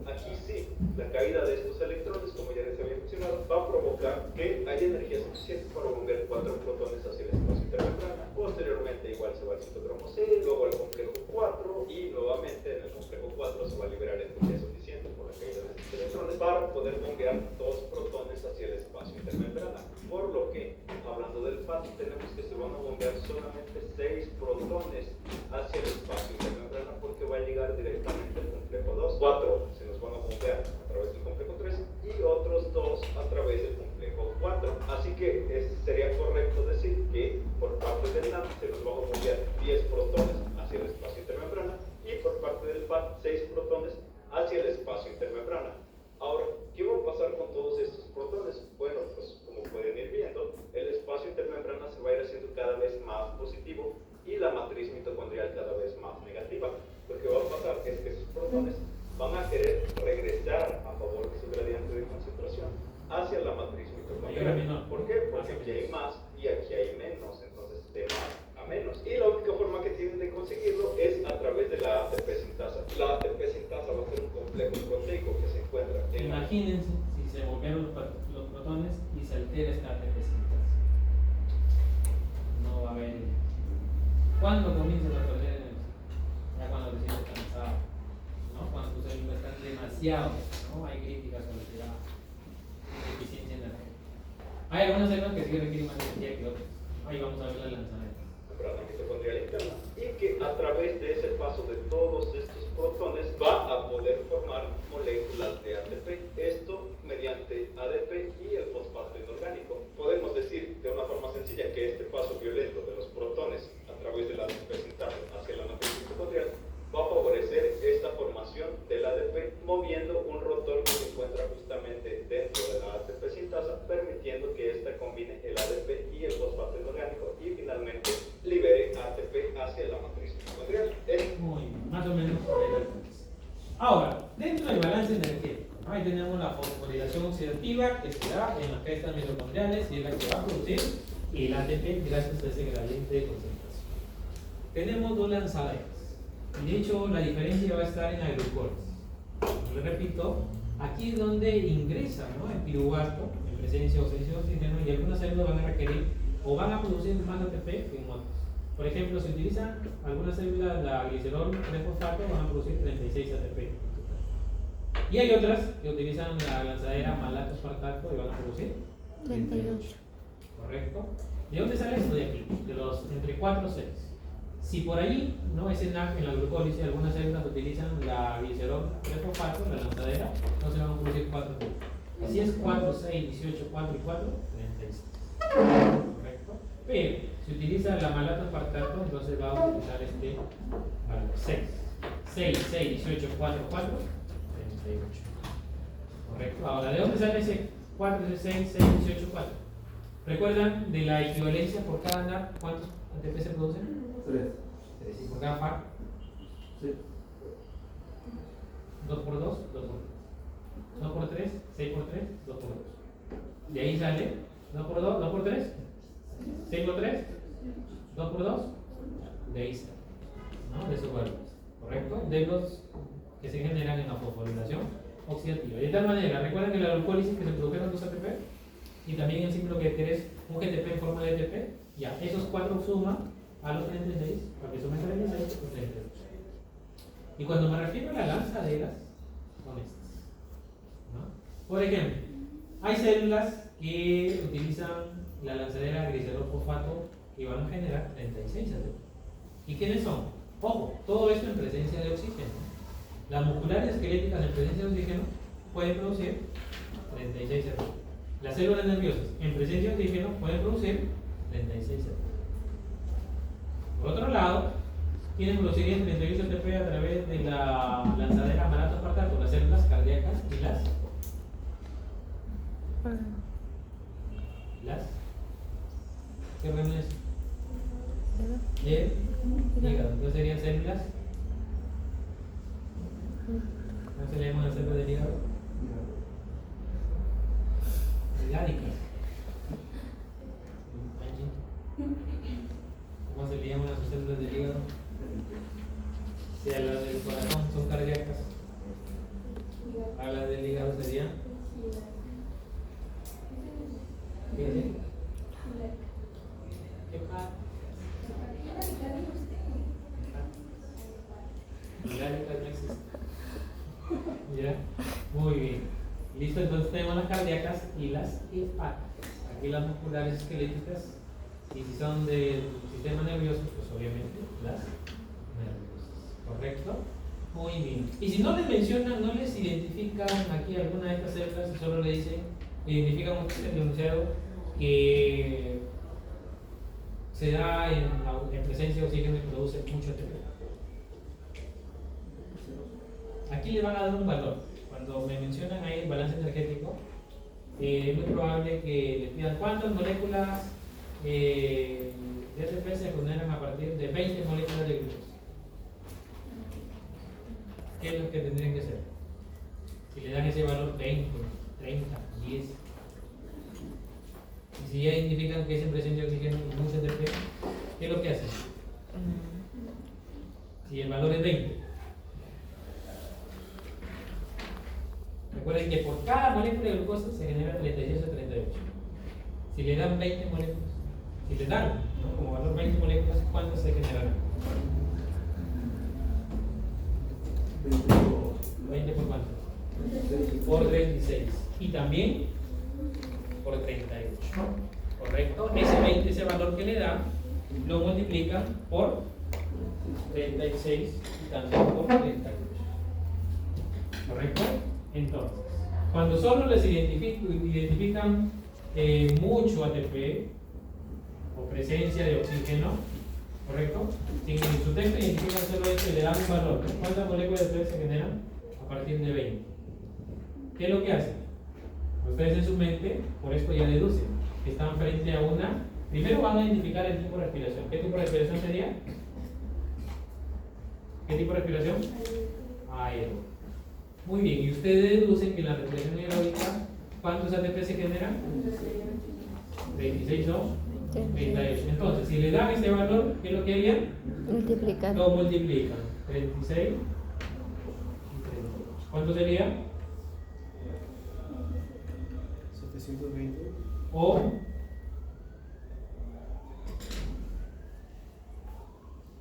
Aquí sí, la caída de estos electrones, como ya les había mencionado, va a provocar que haya energía suficiente para bombear 4 protones hacia el espacio intermembrana. Posteriormente igual se va al citocromo C, luego al complejo 4 y nuevamente en el complejo 4 se va a liberar energía suficiente por la caída de estos electrones para poder bombear 2 protones hacia el espacio intermembrana. Por lo que, hablando del FAT, tenemos que se van a bombear solamente 6 protones hacia el espacio intermembrana porque va a llegar directamente al complejo 2. 4 se nos van a bombear a través del complejo 3 y otros 2 a través del complejo 4. Así que sería correcto decir que por parte del NAD se nos van a bombear 10 protones hacia el espacio intermembrana y por parte del FAT 6 protones hacia el espacio intermembrana. Ahora, ¿qué va a pasar con todos estos protones? Bueno, pues como pueden ir viendo, el espacio intermembrana se va a ir haciendo cada vez más positivo y la matriz mitocondrial cada vez más negativa. Lo que va a pasar es que esos protones van a querer regresar a favor de su gradiente de concentración hacia la matriz mitocondrial. ¿Por qué? Porque aquí hay más y aquí hay menos, entonces de más a menos. Y la única forma que tienen de conseguirlo es a través de la ATP sintasa. La ATP sintasa va a ser un complejo proteico que se encuentra en... Imagínense si se bombean los protones y se altera esta ATP sintasa. No va a haber. ¿Cuándo comienzan a perder energía? Ya cuando te sientes cansado, ¿no? Cuando tus células están demasiado, ¿no? Hay críticas alteradas, deficiencia energética. Hay algunas células que sí requieren más energía que otras, ¿no? Ahí vamos a ver la lanzadera. Membrana mitocondrial interna, y que a través de ese paso de todos estos protones va a poder formar moléculas de ATP, esto mediante ADP y el fosfato inorgánico. Podemos decir de una forma sencilla que este paso violento de los protones a través de la ATP sintasa hacia la matriz mitocondrial va a favorecer esta formación del ADP moviendo un rotor que se encuentra justamente dentro de la ATP sintasa, permitiendo que ésta combine el ADP y el fosfato inorgánico y finalmente libere ATP hacia la matriz mitocondrial. Muy bien, más o menos por ahí lo alcanza. Ahora, dentro del balance energético, ¿no? Ahí tenemos la fosforilación oxidativa que se da en las crestas mitocondriales y es la que va a producir el ATP gracias a ese gradiente de concentración. Tenemos dos lanzaderas. De hecho, la diferencia va a estar en la glucólisis. Les repito, aquí es donde ingresa, ¿no?, el piruvato en presencia o ausencia de oxígeno, y algunas células van a requerir o van a producir más ATP que en otras. Por ejemplo, si utilizan algunas células la glicerol 3-fosfato, van a producir 36 ATP. Y hay otras que utilizan la lanzadera malato-aspartato y van a producir 38. ¿Correcto? ¿De dónde sale esto? De aquí, de los entre 4 y 6. Si por ahí, ¿no?, ese NAC en la glucólisis, algunas células utilizan la glicerol 3-fosfato, la lanzadera, entonces van a producir 4 ATP. Así es 4, 6, 18, 4 y 4, 36. ¿Correcto? Pero si utiliza la malato-aspartato, entonces va a utilizar este valor 6. 6, 6, 18, 4, 4, 38. ¿Correcto? Ahora, ¿de dónde sale ese 4, 6, 6, 18, 4? ¿Recuerdan de la equivalencia por cada NAP cuántos ATP se producen? 3. Y por cada par, Sí. 2 por 2, 2 por 2. 2 por 3, 6 por 3, 2 por 2. De ahí sale 2 por 2, 2 por 3, 6 por 3, 2 por 2. De ahí sale, ¿no?, de esos valores. ¿Correcto? De los que se generan en la fosforilación oxidativa. De tal manera, recuerden que la glucólisis que se produjeron 2 ATP y también el símbolo que querés un GTP en forma de ATP, ya, esos 4 suman a los 36, porque sumen 36 con 38. Y cuando me refiero a las lanzaderas, son estas, ¿no? Por ejemplo, hay células que utilizan la lanzadera glicerol-fosfato y van a generar 36 ATP. ¿Y quiénes son? Ojo, todo esto en presencia de oxígeno. Las musculares esqueléticas en presencia de oxígeno pueden producir 36 ATP. Las células nerviosas en presencia de oxígeno pueden producir 36 ATP. Por otro lado, quienes producirían 38 ATP a través de la lanzadera malato-aspartato, las células cardíacas y las ¿qué órgano es? El hígado. Entonces serían células. ¿Cómo se le llaman las células del hígado? Hidádicas. ¿Cómo se le llaman las células del hígado? Si a las del corazón son cardíacas, a las del hígado serían. ¿Qué es? ¿Qué pasa? Hidádicas no existen. ¿Ya? Muy bien. Listo, entonces tenemos las cardíacas y las hepáticas. Aquí las musculares esqueléticas. Y si son del sistema nervioso, pues obviamente las nerviosas. ¿Correcto? Muy bien. Y si no les mencionan, no les identifican aquí alguna de estas células, y solo le dicen, identifican un enunciado que se da en presencia de oxígeno y produce mucho ATP. Aquí le van a dar un valor. Cuando me mencionan ahí el balance energético, es muy probable que les pidan cuántas moléculas de ATP se generan a partir de 20 moléculas de glucosa. ¿Qué es lo que tendrían que hacer? Si le dan ese valor 20, 30, 10, y si ya identifican que es en presencia de oxígeno y mucho ATP, ¿qué es lo que hacen? Si el valor es 20, recuerden que por cada molécula de glucosa se genera 36 o 38. Si le dan 20 moléculas, si le dan, ¿no?, como valor 20 moléculas, ¿cuántas se generarán? 20 por cuánto? Por 36. Y también por 38. ¿correcto? Ese 20, ese valor que le da, lo multiplican por 36 y también por 38. ¿Correcto? Entonces, cuando solo les identifican mucho ATP o presencia de oxígeno, ¿correcto? Si en su texto identifican solo esto y le dan un valor, ¿cuántas moléculas de ATP se generan? A partir de 20. ¿Qué es lo que hacen? Ustedes en su mente, por esto ya deducen, que están frente a una. Primero van a identificar el tipo de respiración. ¿Qué tipo de respiración sería? ¿Qué tipo de respiración? Aeróbica. Muy bien, y ustedes deducen que en la respiración aeróbica, ¿cuántos ATP se generan? 26 o 38. Entonces, si le dan este valor, ¿qué es lo que harían? Multiplicar. Lo multiplican. 36 y 38. ¿Cuánto sería? 720. O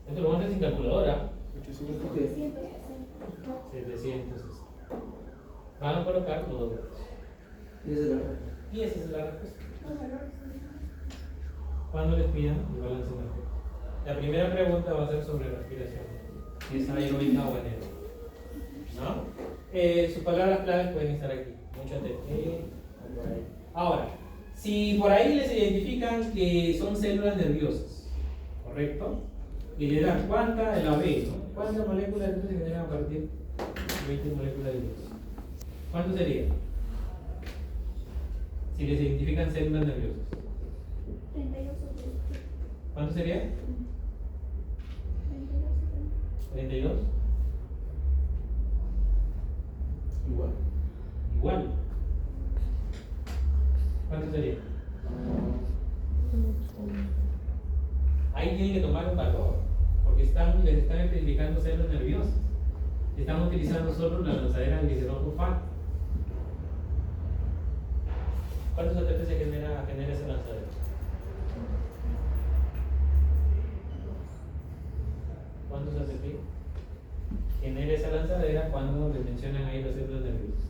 esto lo vamos a hacer sin calculadora. 860. 700. Van a colocar los dos datos. Y esa es la Y esa es la respuesta. Cuando les pidan el balance energético. La primera pregunta va a ser sobre respiración. Si es aeróbica o anaeróbica. ¿No? Sus palabras claves pueden estar aquí. Mucho ATP. Ahora, si por ahí les identifican que son células nerviosas, ¿correcto? Y le dan cuánta, la B, ¿no? ¿Cuántas moléculas de luz se generan a partir de 20 moléculas de luz? ¿Cuánto sería? Si les identifican células nerviosas. 32 ¿Cuánto sería? 32. Igual. Igual. ¿Cuánto sería? Ahí tienen que tomar un valor, porque les están identificando células nerviosas. Están utilizando solo la lanzadera del glicerol sulfato. ¿Cuántos ATP se genera esa lanzadera? ¿Cuántos ATP genera esa lanzadera cuando les mencionan ahí las células nerviosas?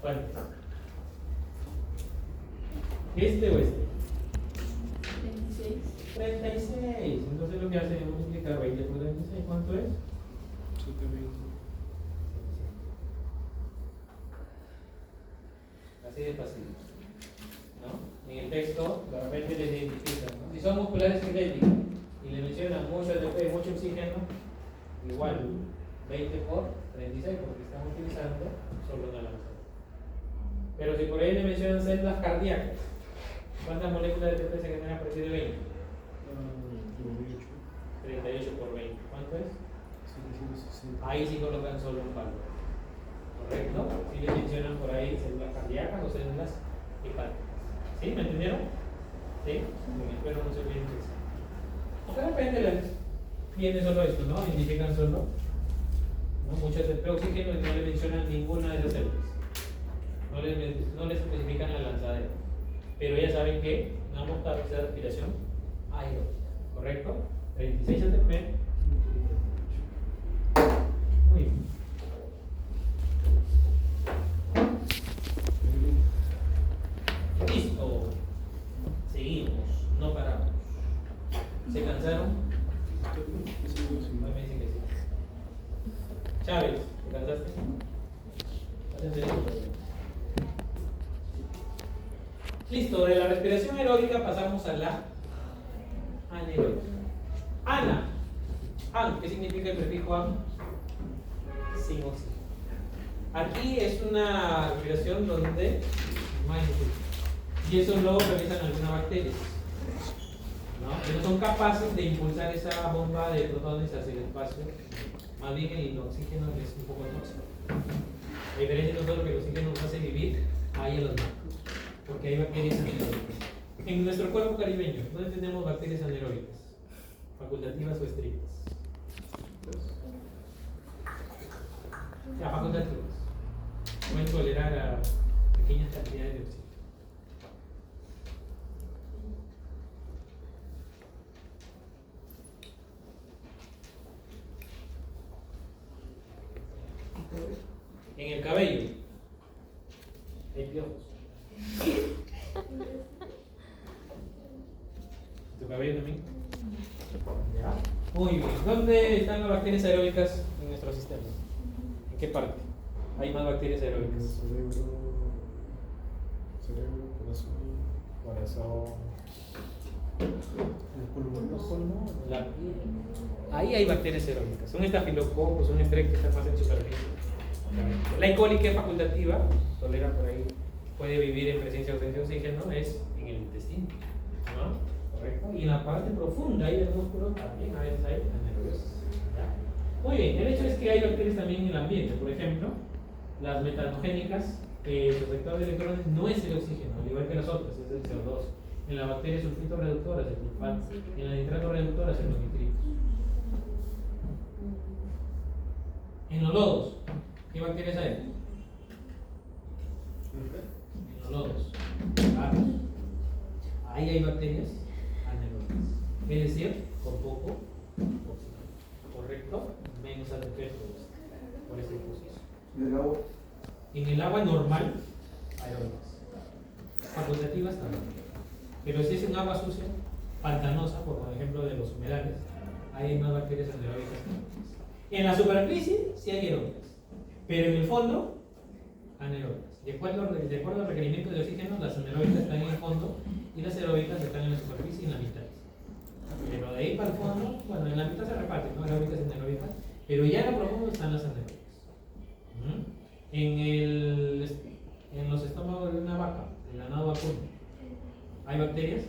¿Cuántos? ¿Este o este? 36. Entonces lo que hacen es multiplicar 20 por 36. ¿Cuánto es? 720. Así de fácil. ¿No? En el texto, de repente les identifican, ¿no? Si son musculares sintéticos y le mencionan mucho ATP, mucho oxígeno, igual 20 por 36, porque están utilizando solo una lanzadera. Pero si por ahí le mencionan células cardíacas, ¿cuántas moléculas de ATP se generan a partir de 20? 38 por 20. ¿Cuánto es? 760. Ahí sí colocan solo un valor. ¿Correcto? Si le mencionan por ahí células cardíacas o células hepáticas. ¿Sí? ¿Me entendieron? ¿Sí? Muy bien, espero no se olviden de eso. De repente les viene solo esto, ¿no? Identifican solo, ¿no? Mucho ATP, oxígeno y no le mencionan ninguna de esas células. No les especifican la lanzadera. Pero ya saben que vamos a hacer respiración aeróbica. ¿Correcto? 36 ATP. Muy bien. Listo. Seguimos. No paramos. ¿Se cansaron? Me dicen que sí. Chávez, ¿te cansaste? Listo, de la respiración aeróbica pasamos a la anaeróbica. Ana. An, ¿qué significa el prefijo an? Sin oxígeno. Aquí es una respiración donde no hay oxígeno. Y eso lo realizan algunas bacterias, ¿no? Que no son capaces de impulsar esa bomba de protones hacia el espacio. Más bien el oxígeno es un poco tóxico. La diferencia no solo que el oxígeno nos hace vivir, hay en los macros, porque hay bacterias anaeróbicas. En nuestro cuerpo caribeño, ¿dónde tenemos bacterias anaeróbicas? ¿Facultativas o estrictas? Ya, facultativas. Pueden tolerar a pequeñas cantidades de oxígeno. En el cabello hay piojos. ¿Tu cabello también? ¿Ya? Muy bien. ¿Dónde están las bacterias aeróbicas en nuestro sistema? ¿En qué parte? Hay más bacterias aeróbicas. Cerebro, corazón, el pulmón, La piel. Ahí hay bacterias aeróbicas. Son estafilococos, son estrechos que están más en superficie. La E. coli, que es facultativa, tolera por ahí, puede vivir en presencia o ausencia de oxígeno, es en el intestino, ¿no? Correcto. Y en la parte profunda ahí del músculo también a veces hay anaerobiosas. Muy bien, el hecho es que hay bacterias también en el ambiente. Por ejemplo, las metanogénicas, su receptor de electrones no es el oxígeno, al igual que las otras, es el CO2. En la bacteria sulfito reductoras, el sulfato. En la nitrato reductoras, el nitritos. En los lodos, ¿qué bacterias hay? En los lodos, varios. Ahí hay bacterias anaeróbicas, es decir, con poco oxígeno. ¿Correcto? Menos al efecto por este proceso. ¿Y el agua? En el agua normal, aeróbicas. Facultativas también. Pero si es un agua sucia, pantanosa, por ejemplo de los humedales, ahí hay más bacterias anaeróbicas que aeróbicas. En la superficie sí hay aeróbicas, pero en el fondo, anaeróbicas. De acuerdo al requerimiento de oxígeno, las anaeróbicas están en el fondo y las aeróbicas están en la superficie y en la mitad. Pero de ahí para el fondo, bueno, en la mitad se reparten, ¿no? Aeróbicas y anaeróbicas, pero ya en lo profundo están las anaeróbicas. En los estómagos de una vaca, el ganado vacuno, ¿hay bacterias?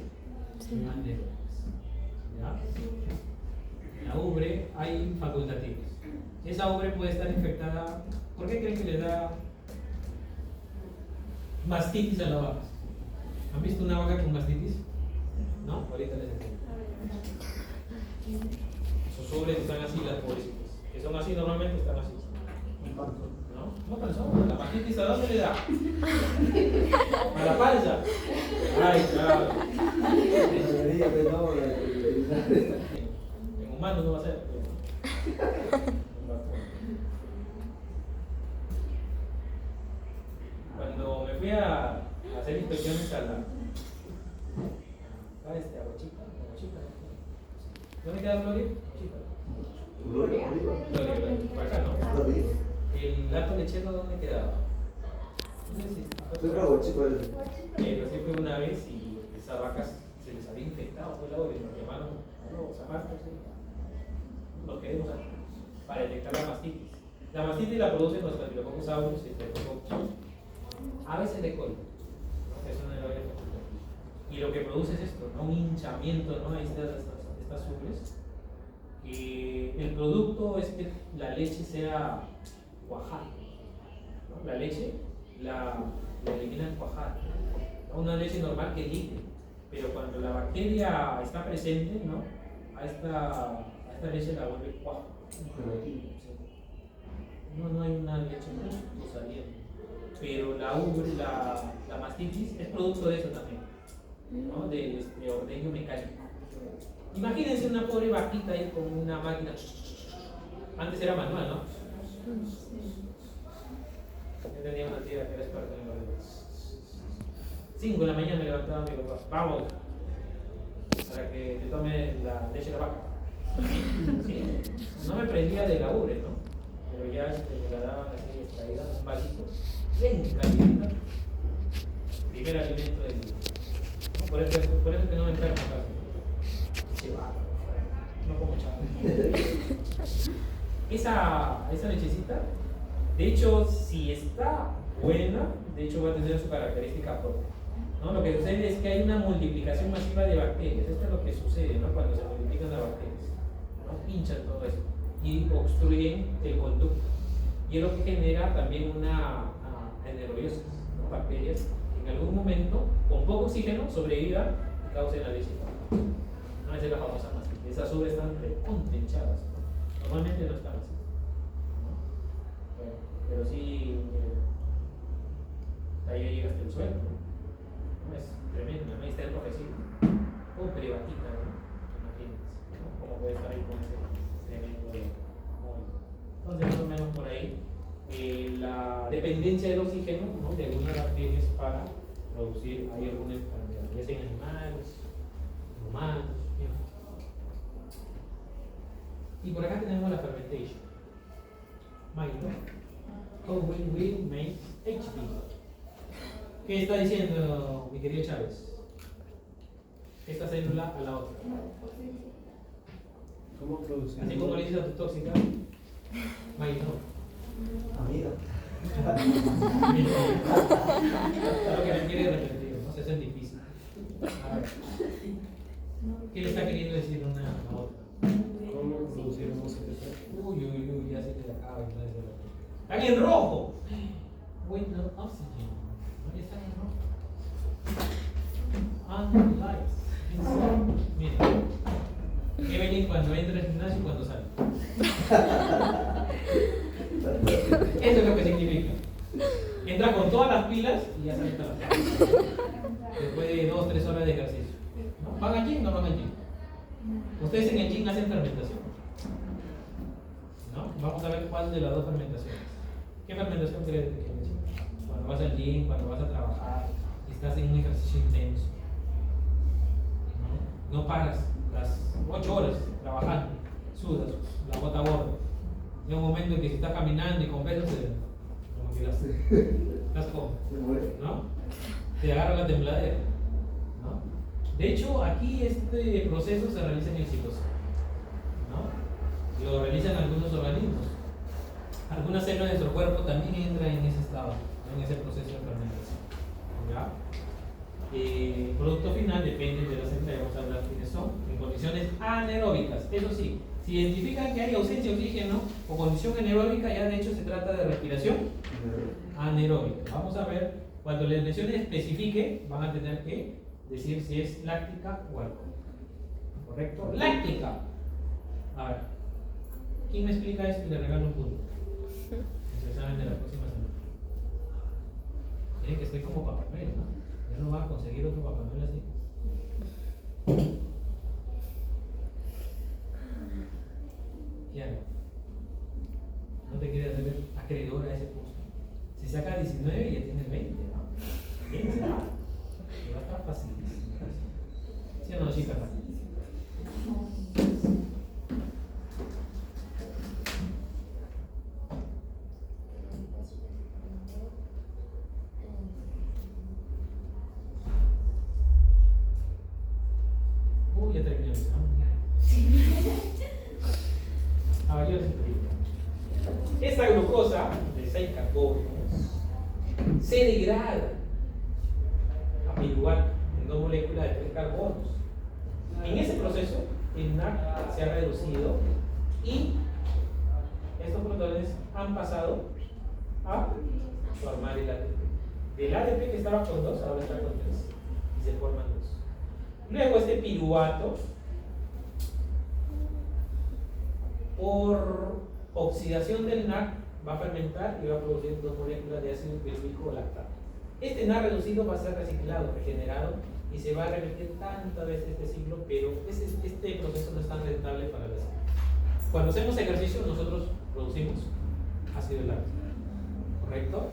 Sí. Anaeróbicas. ¿Ya? En la ubre hay facultativas. Esa ubre puede estar infectada. ¿Por qué creen que le da mastitis a la vaca? ¿Han visto una vaca con mastitis? ¿No? Ahorita les enseño. Sus ubres están así, las pobrecitas. Que son así, normalmente están así. ¿No? No pensó. ¿La mastitis a dónde le da? A la panza. Ay, claro. En humano no va a ser. Cuando me fui a hacer inspecciones a la Aguachita. ¿Dónde queda Gloria? Gloria. Por acá no. ¿El gato lechero dónde quedaba? No sé si pero sí fue una vez y esas vacas se les había infectado por la hora y nos llamaron a los zapatos. Los queremos para detectar la mastitis. La mastitis la producen los Staphylococcus aureus y Streptococcus. A veces de coli, ¿no? Eso no es lo y lo que produce es esto, ¿no? Un hinchamiento, ¿no? Ahí están estas ubres. El producto es que la leche sea cuajada, ¿no? La leche la eliminan cuajada, ¿no? Una leche normal que es líquida, pero cuando la bacteria está presente, ¿no? A esta leche la vuelve cuaja. No hay una leche no saliendo. Pero la mastitis es producto de eso también, ¿no? De ordeño mecánico. Imagínense una pobre vaquita ahí con una máquina. Antes era manual, ¿no? Yo tenía una tía que era experta en el ordeño. 5 de la mañana me levantaba y me dijo, vamos, para que te tome la leche de la vaca. Sí. No me prendía de la ubre, ¿no? Pero ya me la daban así extraída, un vasito, bien caliente. Primer alimento del día. ¿No? Por eso que no me enfermo casi. Se va, no como chavo. Esa lechecita, de hecho, si está buena, de hecho va a tener su característica propia, ¿no? Lo que sucede es que hay una multiplicación masiva de bacterias. Esto es lo que sucede, ¿no? Cuando se multiplican las bacterias, ¿no? Pinchan todo esto y obstruyen el conducto. Y es lo que genera también una anaerobiosis, ¿no? Bacterias que en algún momento, con poco oxígeno, sobrevivan y causen la leche. ¿No? Esa es la famosa mastitis. Esas ubres están recontenchadas, ¿no? Normalmente no están así, ¿no? Bueno, pero sí, ahí llega hasta el suelo, ¿no? Es tremendo, ¿no? Ahí está enrojecido. Pobre vaquita, ¿no? Imagínense, ¿no? ¿Cómo puede estar ahí con ese tremendo molde? Entonces, más o menos por ahí. la dependencia del oxígeno, ¿no?, de algunas bacterias para producir ahí alguna enfermedad, ya sea en animales, humanos, bien. Y por acá tenemos la fermentation. Milo. How will make HB? ¿Qué está diciendo mi querido Chávez? Esta célula a la otra. ¿Cómo producir? Así como le dices a tu tóxica, Milo. Amigo. Lo que no quiere repetir, ¿no? Eso es difícil. A ver. ¿Qué le está queriendo decir una a otra? ¿Cómo producir un OCTP? Uy, ya se te acaba. ¡Está bien rojo! Wait, no oxygen. ¿Dónde está el rojo? And lights. Mira. ¿Qué venís cuando entra al gimnasio y cuando sale? Eso es lo que significa. Entra con todas las pilas y ya sale todas las pilas. Después de 2 o 3 horas de ejercicio. ¿No? ¿Van al gym? No van al gym. Ustedes en el gym hacen fermentación. ¿No? Vamos a ver cuál de las dos fermentaciones. ¿Qué fermentación crees que tienes? Cuando vas al gym, cuando vas a trabajar, estás en un ejercicio intenso. No paras las 8 horas trabajando, sudas, la gota gorda. Llega un momento en que si estás caminando y con pesos, como que estás como, ¿no? Te agarra la tembladera, ¿no? De hecho, aquí este proceso se realiza en el citosol, ¿no? Lo realizan algunos organismos. Algunas células de nuestro cuerpo también entran en ese estado, en ese proceso de fermentación, ¿ya? El producto final depende de la célula, y vamos a hablar quiénes son, en condiciones anaeróbicas. Eso sí, si identifican que hay ausencia de oxígeno o condición anaeróbica, ya de hecho se trata de respiración anaeróbica. Vamos a ver, cuando les mencione especifique, van a tener que decir si es láctica o alcohólica. ¿Correcto? Láctica. A ver, ¿quién me explica esto y le regalo un punto? En su examen de la próxima semana. Miren que estoy como Papá Noel, ¿no? Ya no vas a conseguir otro Papá Noel así. Ya no te quieres hacer acreedor a ese curso. Si sacas 19 ya tienes 20, ¿no? ¿Quién será? Va a estar facilísimo. ¿Sí o no, chicas? Ya terminó el examen. Ahora yo les explico. Esta glucosa de 6 carbonos se degrada a piruvato en 2 moléculas de 3 carbonos. En ese proceso, el NAC se ha reducido y estos protones han pasado a formar el ATP. Del ADP que estaba con 2, ahora está con 3 y se forman 2. Luego este piruvato, por oxidación del NAC, va a fermentar y va a producir 2 moléculas de ácido pirúvico o lactato. Este NAC reducido va a ser reciclado, regenerado y se va a repetir tantas veces este ciclo, pero este proceso no es tan rentable para la salud. Cuando hacemos ejercicio nosotros producimos ácido láctico, ¿correcto?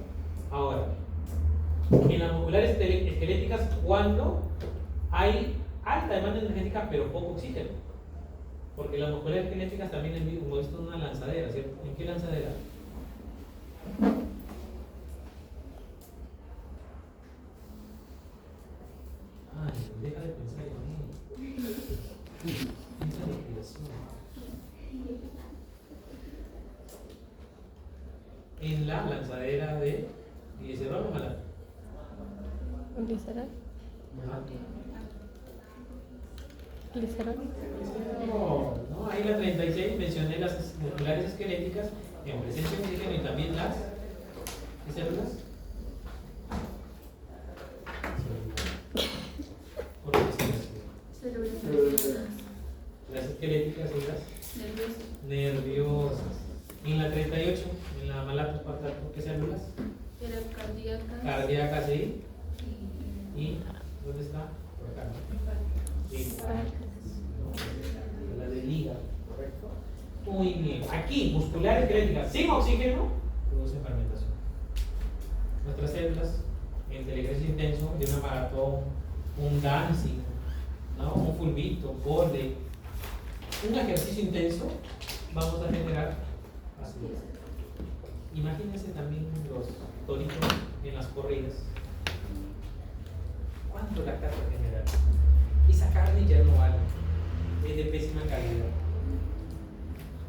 Ahora, en las musculares esqueléticas, cuando hay alta demanda energética pero poco oxígeno, porque las musculares esqueléticas también en vivo, como esto es una lanzadera, ¿cierto? ¿En qué lanzadera? Ay, deja de pensar en mí. Piensa en la respiración. En la lanzadera de glicerol o malato. ¿Glicerol? ¿Glicerol? No, ahí la 36 mencioné las musculares esqueléticas en presencia de oxígeno y también las ¿qué células? ¿Por qué las esqueléticas y las nerviosas. En la 38, en la malato ¿qué células? Cardíacas y ¿y dónde está? Por acá, ¿no? Sí. La del hígado, ¿correcto? Muy bien. Aquí, muscular esquelética sin oxígeno, produce fermentación. nuestras células en el ejercicio intenso de una maratón, un dancing, ¿no? Un fulbito, un vóley, un ejercicio intenso, vamos a generar ácido. Imagínense también los toritos en las corridas. ¿Cuánto la carga general? Esa carne ya no vale, es de pésima calidad.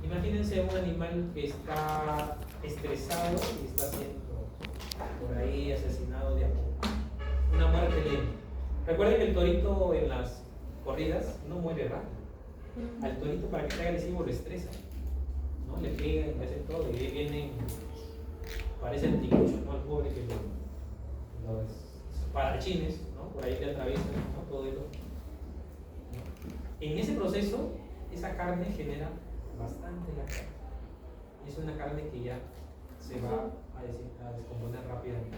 Imagínense un animal que está estresado y está siendo por ahí asesinado de a poco. Una muerte lenta. Recuerden que el torito en las corridas no muere rápido. Al torito, para que sea agresivo, lo estresa, ¿no? Le pegan, le hacen todo y ahí vienen, parece el ticucho, ¿no? El pobre que los espadachines, ¿no? Por ahí le atraviesan, ¿no? Todo eso. En ese proceso, esa carne genera bastante la carne. Es una carne que ya se va a descomponer rápidamente.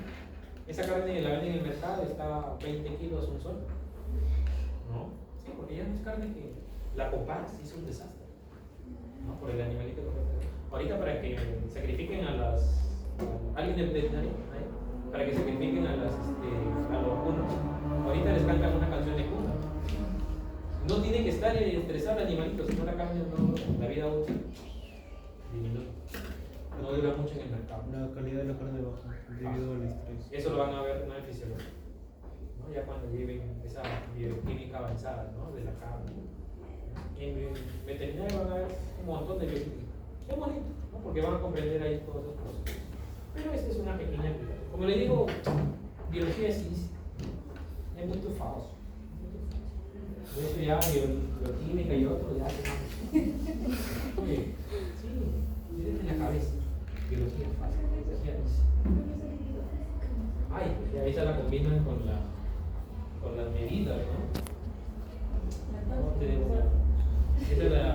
Esa carne la venden en el mercado, está 20 kilos un sol. ¿No? Sí, porque ya no es carne que la comparas, hizo un desastre. ¿No? Por el animalito que fue. Ahorita para que sacrifiquen a alguien del veterinario, ¿no? Para que sacrifiquen a los vacunos. Ahorita les cantan una canción de cuna. No tiene que estar estresado el animalito, sino la carne la vida útil disminuye. No dura mucho en el mercado. La calidad de la carne baja debido al estrés. Eso lo van a ver en la fisiología, ¿no? Ya cuando viven esa bioquímica avanzada, ¿no? De la carne. En veterinario van a ver un montón de bioquímica. Es bonito, ¿no? Porque van a comprender ahí todos esos procesos. Pero esta es una pequeña aplicación. Como le digo, biología es muy falso. Eso ya, bioquímica y otro, ya. Oye, sí, miren en la cabeza. Biología fácil, biología es. Ay, y ahí se la combinan con las medidas, ¿no? ¿Cómo te digo? Esa es la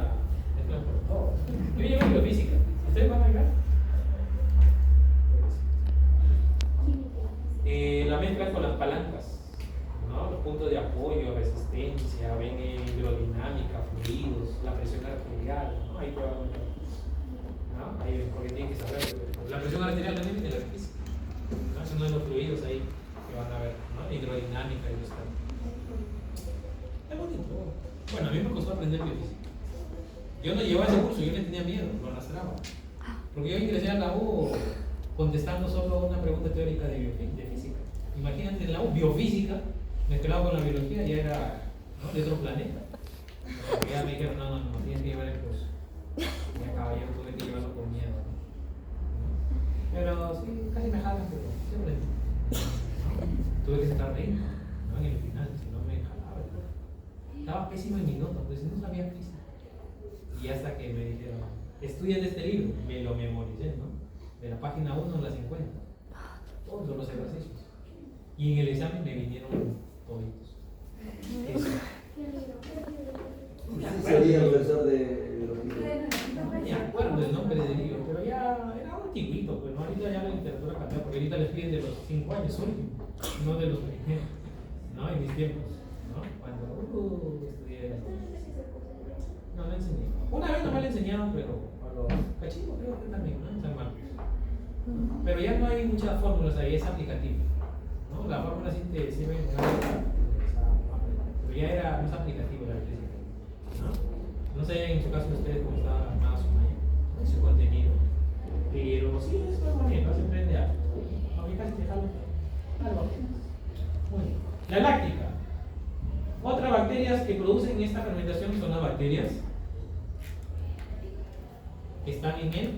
por todo. Yo llevo biofísica. ¿Ustedes van a llegar? La mezcla con las palancas, ¿no? Los puntos de apoyo, resistencia, ven hidrodinámica, fluidos, la presión arterial, ¿no? Ahí te van a ver, ¿no? Ahí ven, porque tienen que saber. La presión arterial no es de la física, ¿no? Son uno de los fluidos ahí que van a ver, ¿no? Hidrodinámica y eso. Es bonito. Bueno, a mí me costó aprender biofísica. Yo no llevaba ese curso, yo le tenía miedo, lo arrastraba. Porque yo ingresé a la U contestando solo una pregunta teórica de física. Imagínate en la U, biofísica, mezclado con la biología, ya era, ¿no? De otro planeta. Porque ya me dijeron, no, tienes que llevar el curso. Y acá yo tuve que llevarlo con miedo, ¿no? Pero sí, casi me jalan, pero siempre. Tuve que sentarme ahí, ¿no? En el final, si no me jalaba. Estaba pésimo en mi nota, pues no sabía física. Y hasta que me dijeron, estudian este libro, me lo memoricé, ¿no? De la página 1 a la 50. Todos los ejercicios. Y en el examen me vinieron toditos. Eso. Sería profesor de biología. No me acuerdo el nombre del libro, pero ya era un antiguito, pues ¿no? Ahorita ya la literatura cambió, porque ahorita les piden de los 5 años últimos, no de los primeros, ¿no? En mis tiempos, ¿no? Cuando estudié. No le enseñé. Una vez nomás le enseñaron, pero a los cachitos creo que también, ¿no? En San Marcos. Pero ya no hay muchas fórmulas ahí, es aplicativo, ¿no? La fórmula sí te sirve en pero ya no es aplicativo la física, ¿no? No sé en su caso ustedes cómo está más o menos en su contenido, pero sí, es muy bonito, se aprende algo. Ahorita se deja algo. Muy bien. La láctica. Otras bacterias que producen esta fermentación son las bacterias que están en el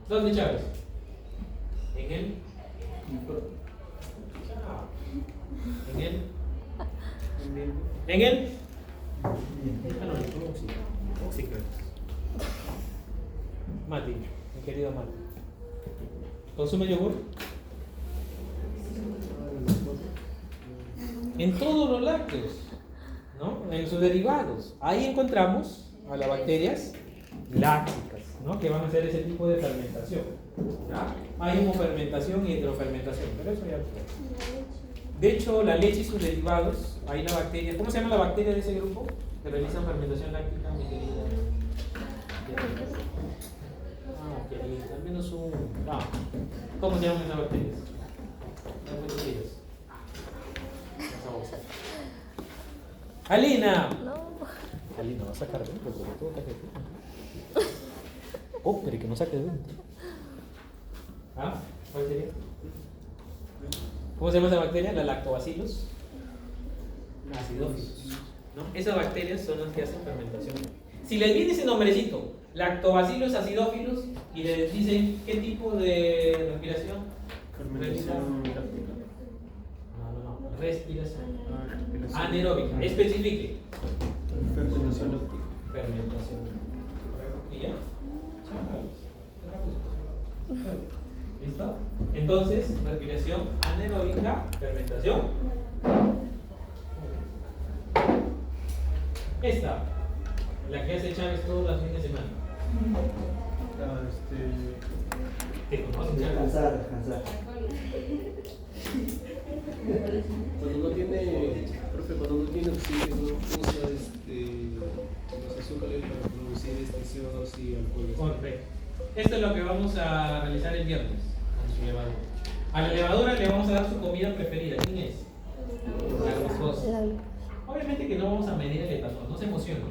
¿dónde, Chávez? En el Mati, mi querido Mati, ¿consume yogur? En todos los lácteos, ¿no? En sus derivados. Ahí encontramos a las bacterias lácticas, ¿no? Que van a hacer ese tipo de fermentación, ¿ya? Hay homofermentación y heterofermentación, pero eso ya lo sé. De hecho, la leche y sus derivados, hay una bacteria. ¿Cómo se llama la bacteria de ese grupo? Que realizan fermentación láctica, mi querida. Querida, al menos un ¿Cómo se llaman esas bacterias? Buenos días. Alina. No. Alina, va a sacar 20, porque todo cae de Oh, pero que no saque 20. ¿Ah? ¿Cuál sería? ¿Cómo se llama esa bacteria? La lactobacillus acidophilus. ¿No? Esas bacterias son las que hacen fermentación. Si les viene ese nombrecito, lactobacillus acidophilus, y les dicen qué tipo de respiración, Fermentación láctica. no, respiración Respiración. anaeróbica, especifique. Fermentación láctica. Fermentación. ¿Y ya? ¿Listo? Entonces, respiración anaeróbica, fermentación. Esta, la que hace Chávez todos los fines de semana. ¿Te conoces, Chávez? Descansar. Cuando no tiene, profe, cuando no tiene oxígeno, usa los azúcares para producir CO2 y alcohol. Correcto. Esto es lo que vamos a realizar el viernes con su levadura. A la levadura le vamos a dar su comida preferida. ¿Quién es? La glucosa. Obviamente que no vamos a medir el etanol, no se emocionen,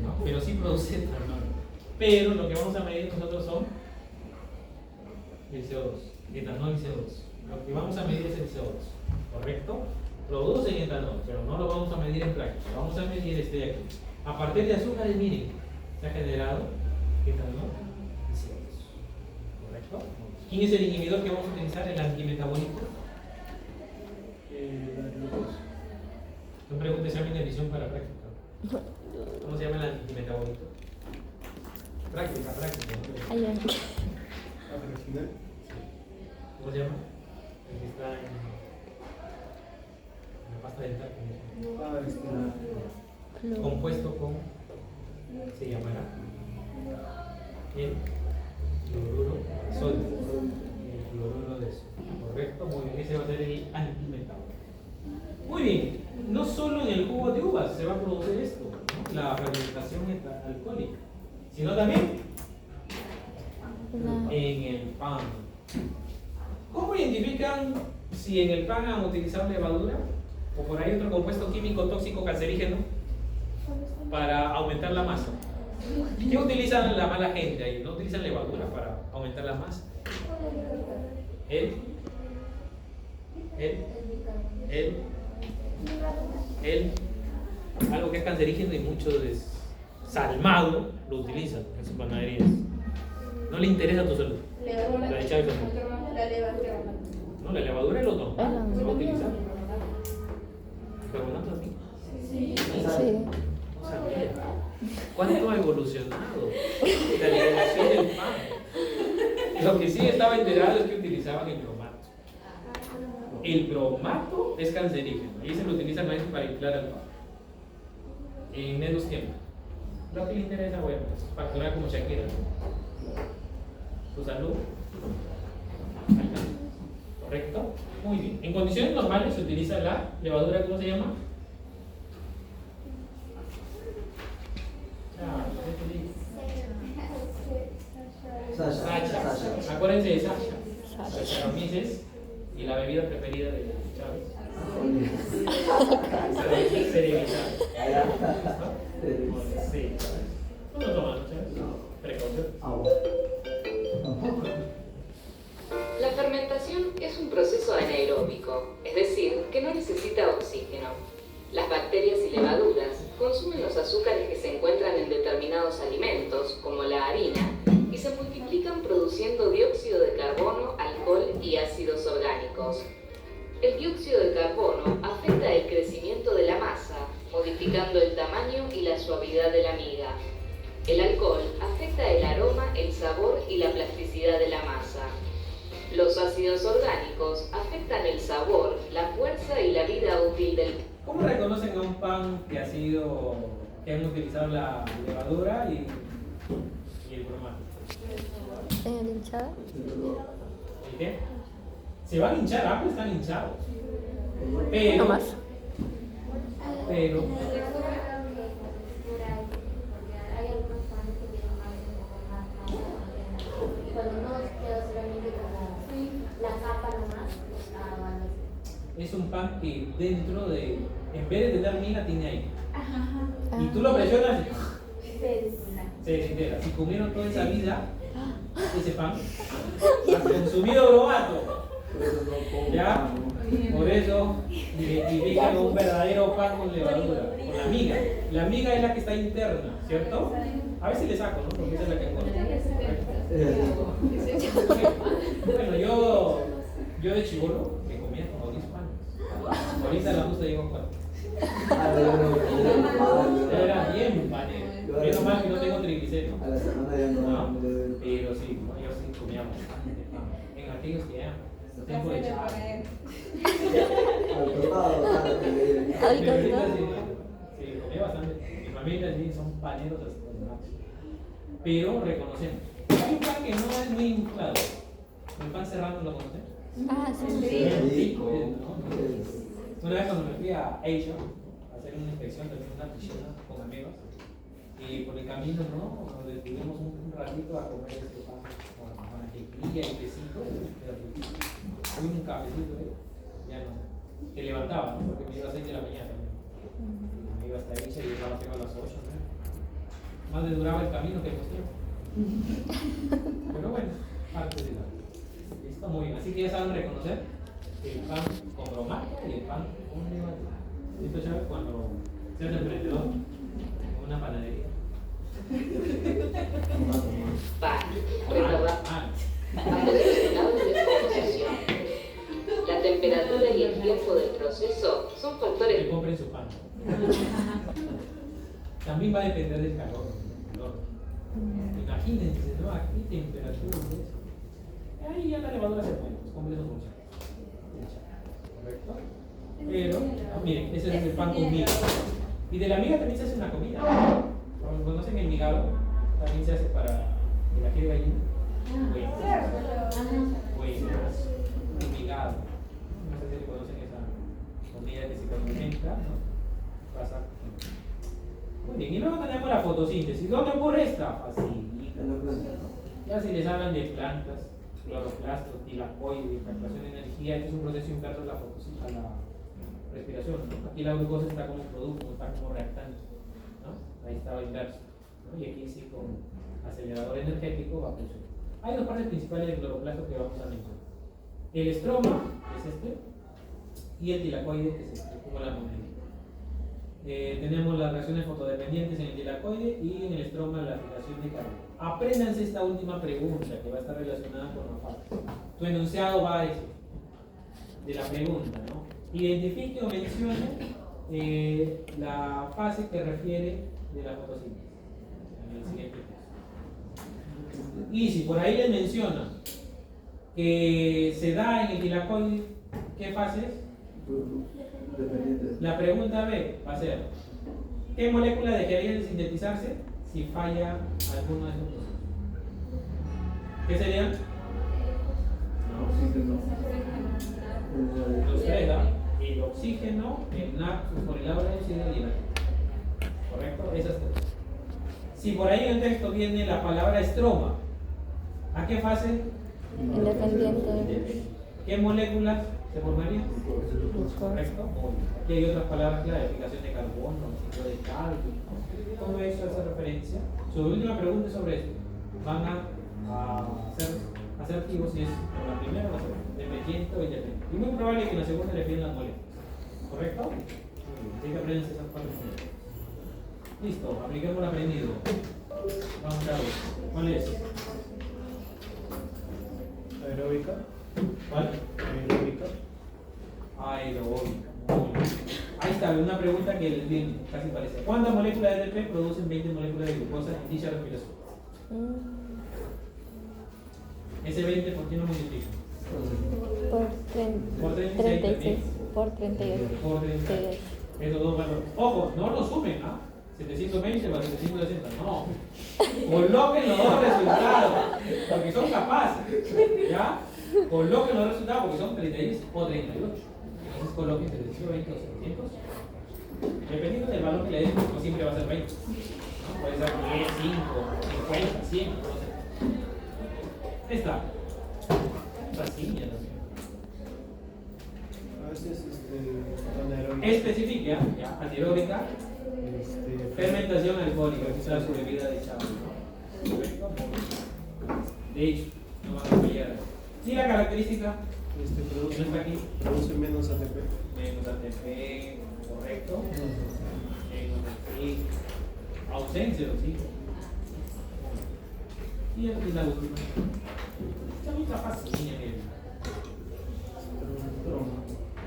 ¿no? Pero sí produce etanol. Pero lo que vamos a medir nosotros son el CO2, etanol y CO2. Lo que vamos a medir es el CO2, ¿correcto? Producen etanol, pero no lo vamos a medir en práctica. Vamos a medir este de aquí. A partir de azúcares, miren, se ha generado etanol y CO2, ¿correcto? ¿Quién es el inhibidor que vamos a utilizar? El antimetabolito. La glucosa. No preguntes si alguien de visión para práctica. ¿Cómo se llama el antimetabolito? Práctica. ¿No? Allá. Regional. ¿Cómo se llama? El que está en la pasta dental. Compuesto con, se llamará el cloruro de sodio. El cloruro de sodio. ¿Correcto? Muy bien, ese va a ser el antimetabólico. Muy bien, no solo en el jugo de uvas se va a producir esto, ¿no? La fermentación alcohólica, sino también en el pan. ¿Cómo identifican si en el pan han utilizado levadura o por ahí otro compuesto químico tóxico cancerígeno para aumentar la masa? ¿Qué utilizan la mala gente ahí? ¿No utilizan levadura para aumentar la masa? Algo que es cancerígeno y mucho desalmado lo utilizan en sus panaderías. No le interesa tu salud. La de Chávez tampoco. No, la levadura es lo normal, se va a utilizar. ¿Carbonato así? Sí. O sea, mira, ¿cuánto ha evolucionado la alimentación del pan? Lo que sí estaba enterado es que utilizaban el bromato. El bromato es cancerígeno y se lo utilizan a veces para inflar al pan. En menos tiempo. Lo que le interesa, bueno, pues facturar como Shakira, ¿no? Tu salud. ¿Correcto? Muy bien. En condiciones normales se utiliza la levadura, ¿cómo se llama? Sasha. Acuérdense de Sasha. Saccharomyces y la bebida preferida de Chávez. Cerevisión. Sí. No lo toman, Chávez. Precaución. Agua. La fermentación es un proceso anaeróbico, es decir, que no necesita oxígeno. Las bacterias y levaduras consumen los azúcares que se encuentran en determinados alimentos, como la harina, y se multiplican produciendo dióxido de carbono, alcohol y ácidos orgánicos. El dióxido de carbono afecta el crecimiento de la masa, modificando el tamaño y la suavidad de la miga. El alcohol afecta el aroma, el sabor y la plasticidad de la masa. Los ácidos orgánicos afectan el sabor, la fuerza y la vida útil del... ¿Cómo reconocen a un pan que han utilizado la levadura y el bromato? ¿En el hinchado? ¿El qué? Se van a hinchar, ambos están hinchados. No más. Pero es un pan que dentro de, en vez de tener miga, tiene aire. Ajá. Y tú lo presionas y Sí. se desintegra. Si comieron toda esa vida ese pan, has consumido bromato. ¿Ya? Por eso identifican un verdadero pan con levadura, con la miga. La miga es la que está interna, ¿cierto? A veces le saco, ¿no? Porque esa es la que engorda. Bueno, yo de chibolo me comía como 10 panes. Ahorita la justa llegó a 4. Yo era bien panero. Menos mal que no tengo triglicéridos. A la semana ya no. ¿No? Pero sí, ¿no? Yo sí comía bastante pan. En aquellos que eran. No tengo de chavo. Al costado, Sí, ahorita sí, comía bastante. Mi familia sí son paneros hasta el máximo. Pero reconocemos. Hay un pan que no es muy inflado. El pan serrano, ¿lo conocen? Ah, sí. Bien rico, ¿no? Una vez cuando me fui a Asia a hacer una inspección, también una piscina con amigos, y por el camino, ¿no? Nos detuvimos un ratito a comer este pan con mantequilla y quesito, un cafecito, ya no, que levantaba, ¿no? Porque me iba a 6 de la mañana también. Me iba hasta Asia y llegaba a las 8, ¿no? Más le duraba el camino que el tiempo. Pero bueno, parte de la. Está muy bien, así que ya saben reconocer el pan con bromato y el pan con levadura. Esto ya cuando seas emprendedor en una panadería. Pan, recuerda, acompañado de descomposición. La temperatura y el tiempo del proceso son Que factores. compren su pan. También va a depender del calor. Imagínense, ¿no? Aquí temperatura de eso. Ahí ya la levadura se puede, pues compren su función. ¿Correcto? Pero, miren, ese es el pan con miga. Y de la miga también se hace una comida. Como conocen el migado, también se hace para el ají de gallina. Huevos, el migado. No sé si conocen esa comida que se condimenta, ¿no? Pasa. Muy bien, y luego tenemos la fotosíntesis. ¿Dónde ocurre esta? Facilita. Ya si les hablan de plantas, cloroplastos, tilacoide, captación de energía, este es un proceso inverso a la fotosíntesis, a la respiración, ¿no? Aquí la glucosa está como producto, está como reactante, ¿no? Ahí estaba inverso, ¿no? Y aquí sí con acelerador energético va a funcionar. Hay dos partes principales del cloroplasto que vamos a mencionar. El estroma, que es este, y el tilacoide, que es este, como la moneda. Tenemos las reacciones fotodependientes en el tilacoide y en el estroma la fijación de carbono. Apréndanse esta última pregunta que va a estar relacionada con la fase. Tu enunciado va a decir de la pregunta, ¿no? Identifique o mencione la fase que refiere de la fotosíntesis en el siguiente caso. Y si por ahí les menciona que se da en el tilacoide, ¿qué fase es? La pregunta B va a ser: ¿qué molécula dejaría de sintetizarse si falla alguno de estos procesos? ¿Qué serían? Los tres, ¿no? El oxígeno, el NAC, fosforilato y el hidrógeno. ¿Correcto? Esas tres. Si por ahí en el texto viene la palabra estroma, ¿a qué fase? Independiente. ¿Qué moléculas se formarían? Glucosa. Correcto. Muy bien. Aquí hay otras palabras clave: fijación de carbono, ciclo de calcio. Todo eso hace referencia. Su última pregunta es sobre esto. Van a ser asertivos si es por la primera o la segunda, dependiente o independiente. Y muy probable que en la segunda le pidan las moléculas. ¿Correcto? Muy bien. Hay que aprender esas partes. Listo, apliquemos lo aprendido. Vamos a ver. ¿Cuál es? Aeróbica. ¿Cuál? Aeróbica. Aeróbica. Muy bien. Ahí está, una pregunta que les viene, casi parece. ¿Cuántas moléculas de ATP producen 20 moléculas de glucosa en dicha respiración? Ese 20, ¿por qué no multiplica? Por 36. Por 38. Por 38. Esos dos valores. Ojo, no lo sumen, ¿ah? 720 más 760, no. Coloquen los dos resultados, porque son capaces. ¿Ya? Coloquen los resultados porque son 36 o 38. Entonces coloquen 720 o 700. Dependiendo del valor que le den, no siempre va a ser 20. ¿No? Puede ser 10, 5, 50, 100, no sé. Esta. Esta sí, ya también. entonces anaeróbica. Específica, ya, anaeróbica, fermentación alcohólica, que es la bebida de chavo, ¿no? Correcto. De hecho, no van a fallar. Y la característica, Produce, que no está aquí, produce menos ATP. menos ATP, correcto. Menos ATP, ausencia de oxígeno. Y aquí la última. Esta última fácil, miren.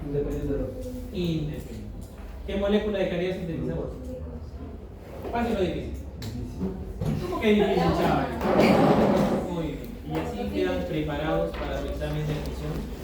Independiente de lo Independiente. ¿Qué molécula dejaría sintetizar? ¿Fácil o difícil? ¿Cómo que difícil, chaval? Muy bien. Y así quedan preparados para su examen de admisión